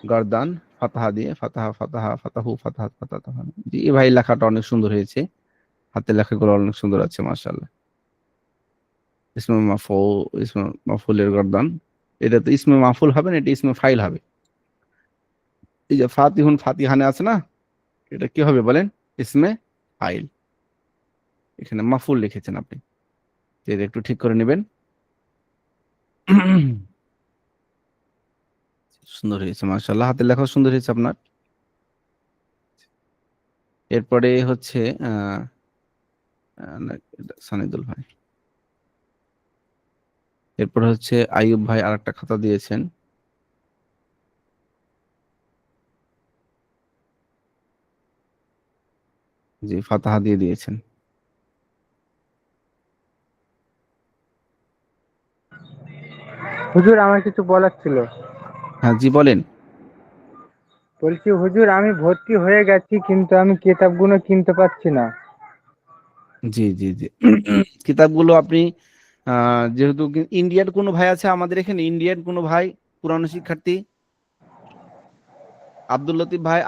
গর্দান ফাতাহা দিয়ে, ফাতাহা ফাতাহা ফাতাহু ফাতাহা ফাতাহা। জি ভাই, লেখাটা অনেক সুন্দর হয়েছে, হাতের লেখাগুলো অনেক সুন্দর আছে মাশাআল্লাহ। ইসমে মাফুল, ইসমে মাফুলের গর্দান, এটা তো ইসমে মাফুল হবে না, এটা ইসমে ফাইল হবে। এই যে ফাতিহুন ফাতিহানে আছে না, এটা কি হবে বলেন? ইসমে ফাইল। এখানে মাফুল লিখেছেন আপনি, এটা একটু ঠিক করে নেবেন। সুন্দর হয়েছে মাশাআল্লাহ, হাতের লেখাও সুন্দর হয়েছে আপনার। এরপরে হচ্ছে সানিদুল ভাই, এরপর হচ্ছে আইয়ুব ভাই আরেকটা খাতা দিয়েছেন। জি, ফাতাহা দিয়ে দিয়েছেন। হুজুর, আমার কিছু বলার ছিল। হ্যাঁ জি বলেন। বলছি হুজুর, আমি ভর্তি হয়ে গেছি কিন্তু আমি কিতাবগুলো কিনতে পারছি না। জি জি জি, কিতাবগুলো আপনি যেহেতু ইন্ডিয়ার কোনো ভাই আছে আমাদের এখানে, ইন্ডিয়ার কোনো ভাই পুরানো শিক্ষার্থী, আব্দুল লতিফ ভাই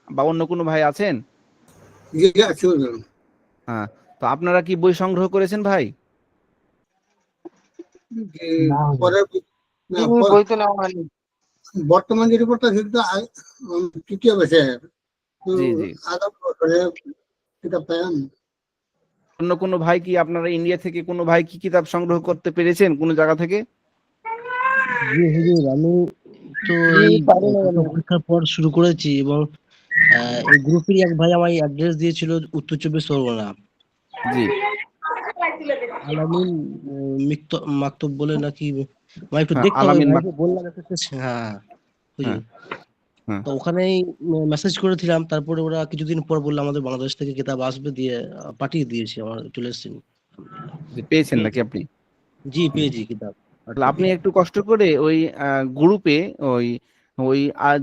বা অন্য কোনো ভাই আছেন? জি আছি হুজুর। হ্যাঁ, তো আপনারা কি বই সংগ্রহ করেছেন ভাই? যে না হুজুর। পরে না, বই তো নেওয়া হয়নি। বর্তমান যে রিপোর্টটা সেটা তৃতীয় বিষয়ের জি জি, আগামী বছরে কিতাব পেলাম। অন্য কোনো ভাই কি, আপনারা ইন্ডিয়া থেকে কোনো ভাই কি কিতাব সংগ্রহ করতে পেরেছেন কোনো জায়গা থেকে? জি হুজুর, আমি তো এই পরীক্ষার পর শুরু করেছি, এবং এই গ্রুপেরই এক ভাই আমার অ্যাড্রেস দিয়েছিল উত্তর চব্বিশ পরগনা, জি আলামিন মাকতুব বলে নাকি। আমি একটু হ্যাঁ, দেখতে হবে, আলামিন ভাইকে বললাম হ্যাঁ হ্যাঁ হুজুর। হ্যাঁ, তো ওখানেই মেসেজ করেছিলাম, তারপরে ওরা কিছুদিন পর বললো আমাদের বাংলাদেশ থেকে কিতাব আসবে, দিয়ে পাঠিয়ে দিয়েছি, আমার চলে এসেছে। যে পেয়েছেন নাকি আপনি? জি পেয়েছি কিতাব, hard তাহলে copy। আপনি একটু কষ্ট করে ওই গ্রুপে ওই ওই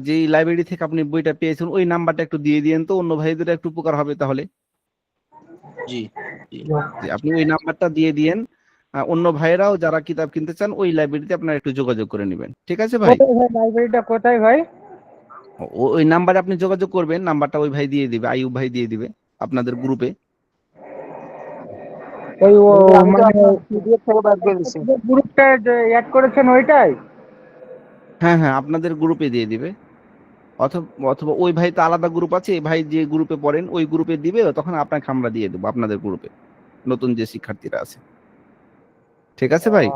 যে লাইব্রেরি থেকে আপনি বইটা পেয়েছেন ওই নাম্বারটা একটু দিয়ে দিয়েন তো, অন্য ভাইদের একটু উপকার হবে তাহলে। জি জি যে আপনি ওই নাম্বারটা দিয়ে দিয়েন, অন্য ভাইরাও যারা কিতাব কিনতে চান ওই লাইব্রেরিতে আপনারা একটু যোগাযোগ করে নেবেন, ঠিক আছে ভাই? কোথায় ভাই লাইব্রেরিটা, কোথায় ভাই? ওই নাম্বারে আপনি যোগাযোগ করবেন, নাম্বারটা ওই ভাই দিয়ে দিবে, আইয়ুব ভাই দিয়ে দিবে আপনাদের গ্রুপে। ওই ও আমি তো মানে আপনার পিডিএফ থেকে বার করে দিচ্ছি। গ্রুপটা অ্যাড করেছেন ওইটাই? হ্যাঁ হ্যাঁ, আপনাদের গ্রুপে দিয়ে দিবে, অথবা অথবা ওই ভাই তো আলাদা গ্রুপ আছে, এই ভাই যে গ্রুপে পড়েন ওই গ্রুপে দিবে, তখন আপনাকে আমরা দিয়ে দেবো আপনাদের গ্রুপে, নতুন যে শিক্ষার্থীরা আছে। ঠিক আছে ভাই?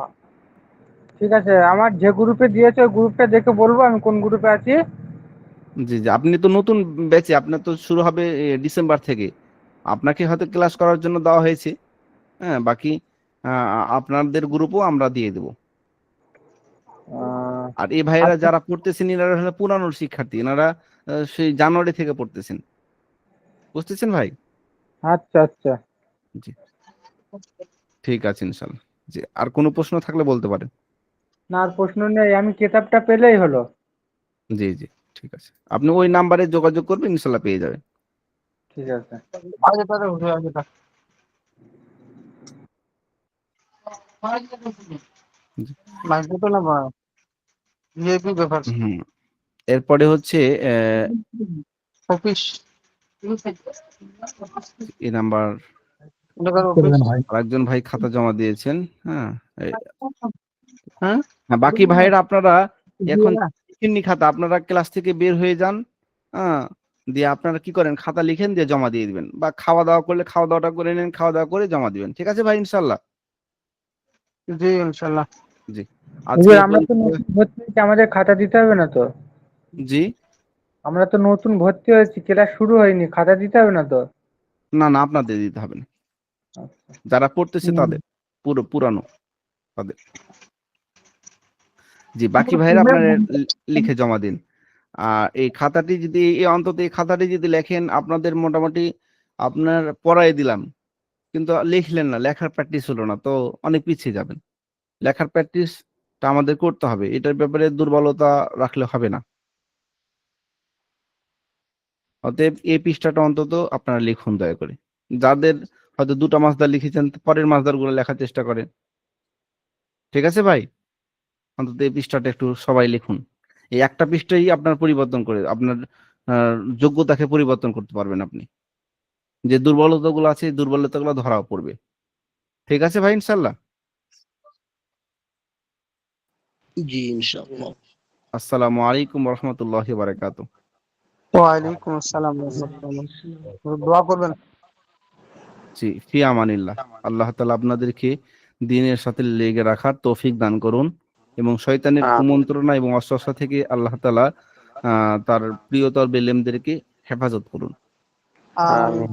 ঠিক আছে, আমার যে গ্রুপে দিয়েছে ওই গ্রুপটা দেখে বলবো আমি কোন গ্রুপে আছি। জি জি, আপনি তো নতুন ব্যাচে, আপনার তো শুরু হবে ডিসেম্বর থেকে, আপনাকে হয়তো ক্লাস করার জন্য দেওয়া হয়েছে। হ্যাঁ, বাকি আপনাদের গ্রুপও আমরা দিয়ে দেবো। আর এই ভাইয়েরা আচ্ছা যারা পড়তেছেন এনারা হলো পুরানোর শিক্ষার্থী, এনারা সেই জানুয়ারি থেকে পড়তেছেন, বুঝতেছেন ভাই? আচ্ছা আচ্ছা। জি, ঠিক আছে ইনশাল্লাহ। জি, আর কোনো প্রশ্ন থাকলে বলতে পারেন। না, আর প্রশ্ন নেই, আমি কিতাবটা পেলেই হলো। জি জি, ঠিক আছে, আপনি ওই নাম্বারে যোগাযোগ করবেন, ইনশাল্লাহ পেয়ে যাবেন। ঠিক আছে। আগে তাহলে হুজুর, আগে তাহলে। জি। লাগবে তো না ভিআইপি ব্যাপার। হুম, এরপরে হচ্ছে অফিস এই নাম্বার আরেকজন ভাই খাতা জমা দিয়েছেন। হ্যাঁ হ্যাঁ হ্যাঁ, বাকি ভাইয়েরা আপনারা এখন লিখেননি খাতা, আপনারা ক্লাস থেকে বের হয়ে যান। হ্যাঁ, দিয়ে আপনারা কি করেন, খাতা লিখেন দিয়ে জমা দিয়ে দিবেন, বা খাওয়া দাওয়া করলে খাওয়া দাওয়াটা করে নেন, খাওয়া দাওয়া করে জমা দিবেন। ঠিক আছে ভাই, ইনশাল্লাহ। জি ইনশাল্লাহ। জি হুজুর, আজকে আমরা তো নতুন ভর্তি হয়েছি, আমাদের খাতা দিতে হবে না তো? জি আমরা তো নতুন ভর্তি হয়েছি, ক্লাস শুরু হয়নি, খাতা দিতে হবে না তো? না না, আপনাদের দিতে হবে না, যারা পড়তেছে তাদের, পুরানো তাদের। জি, বাকি ভাইরা আপনারা লিখে জমা দিন। আর এই খাতাটি যদি অন্তত এই খাতাটি যদি লেখেন, আপনাদের মোটামুটি আপনার পড়াই দিলাম, কিন্তু লিখলেন না, লেখার প্র্যাকটিস হলো না, তো অনেক পিছিয়ে যাবেন। লেখার প্র্যাকটিসটা আমাদের করতে হবে, এটার ব্যাপারে দুর্বলতা রাখলে হবে না। অতএব এই পৃষ্ঠাটা অন্তত আপনারা লিখুন দয়া করে। যাদের হয়তো দুটো মাসদার লিখেছেন, পরের মাসদারগুলো লেখার চেষ্টা করেন। ঠিক আছে ভাই, অন্তত এই পৃষ্ঠাটা একটু সবাই লিখুন। এই একটা পৃষ্ঠাই আপনার পরিবর্তন করে, আপনার যোগ্যতাকে পরিবর্তন করতে পারবেন আপনি। যে দুর্বলতাগুলো আছে, এই দুর্বলতাগুলো ধরা পড়বে। ঠিক আছে ভাই, ইনশাল্লাহ। জি ইনশাআল্লাহ। আসসালামু আলাইকুম ওয়া রাহমাতুল্লাহি ওয়া বারাকাতুহু। ওয়ালাইকুম আসসালাম ওয়া রাহমাতুল্লাহ। দোয়া করবেন। জি, ফি আমানিল্লাহ। আল্লাহ তাআলা আপনাদেরকে দ্বীনের সাথে লেগে রাখার তৌফিক দান করুন, এবং শয়তানের কুমন্ত্রণা এবং ওয়াসওয়াসা থেকে আল্লাহ তাআলা তার প্রিয়তর বেলেমদেরকে হেফাজত করুন। আমিন।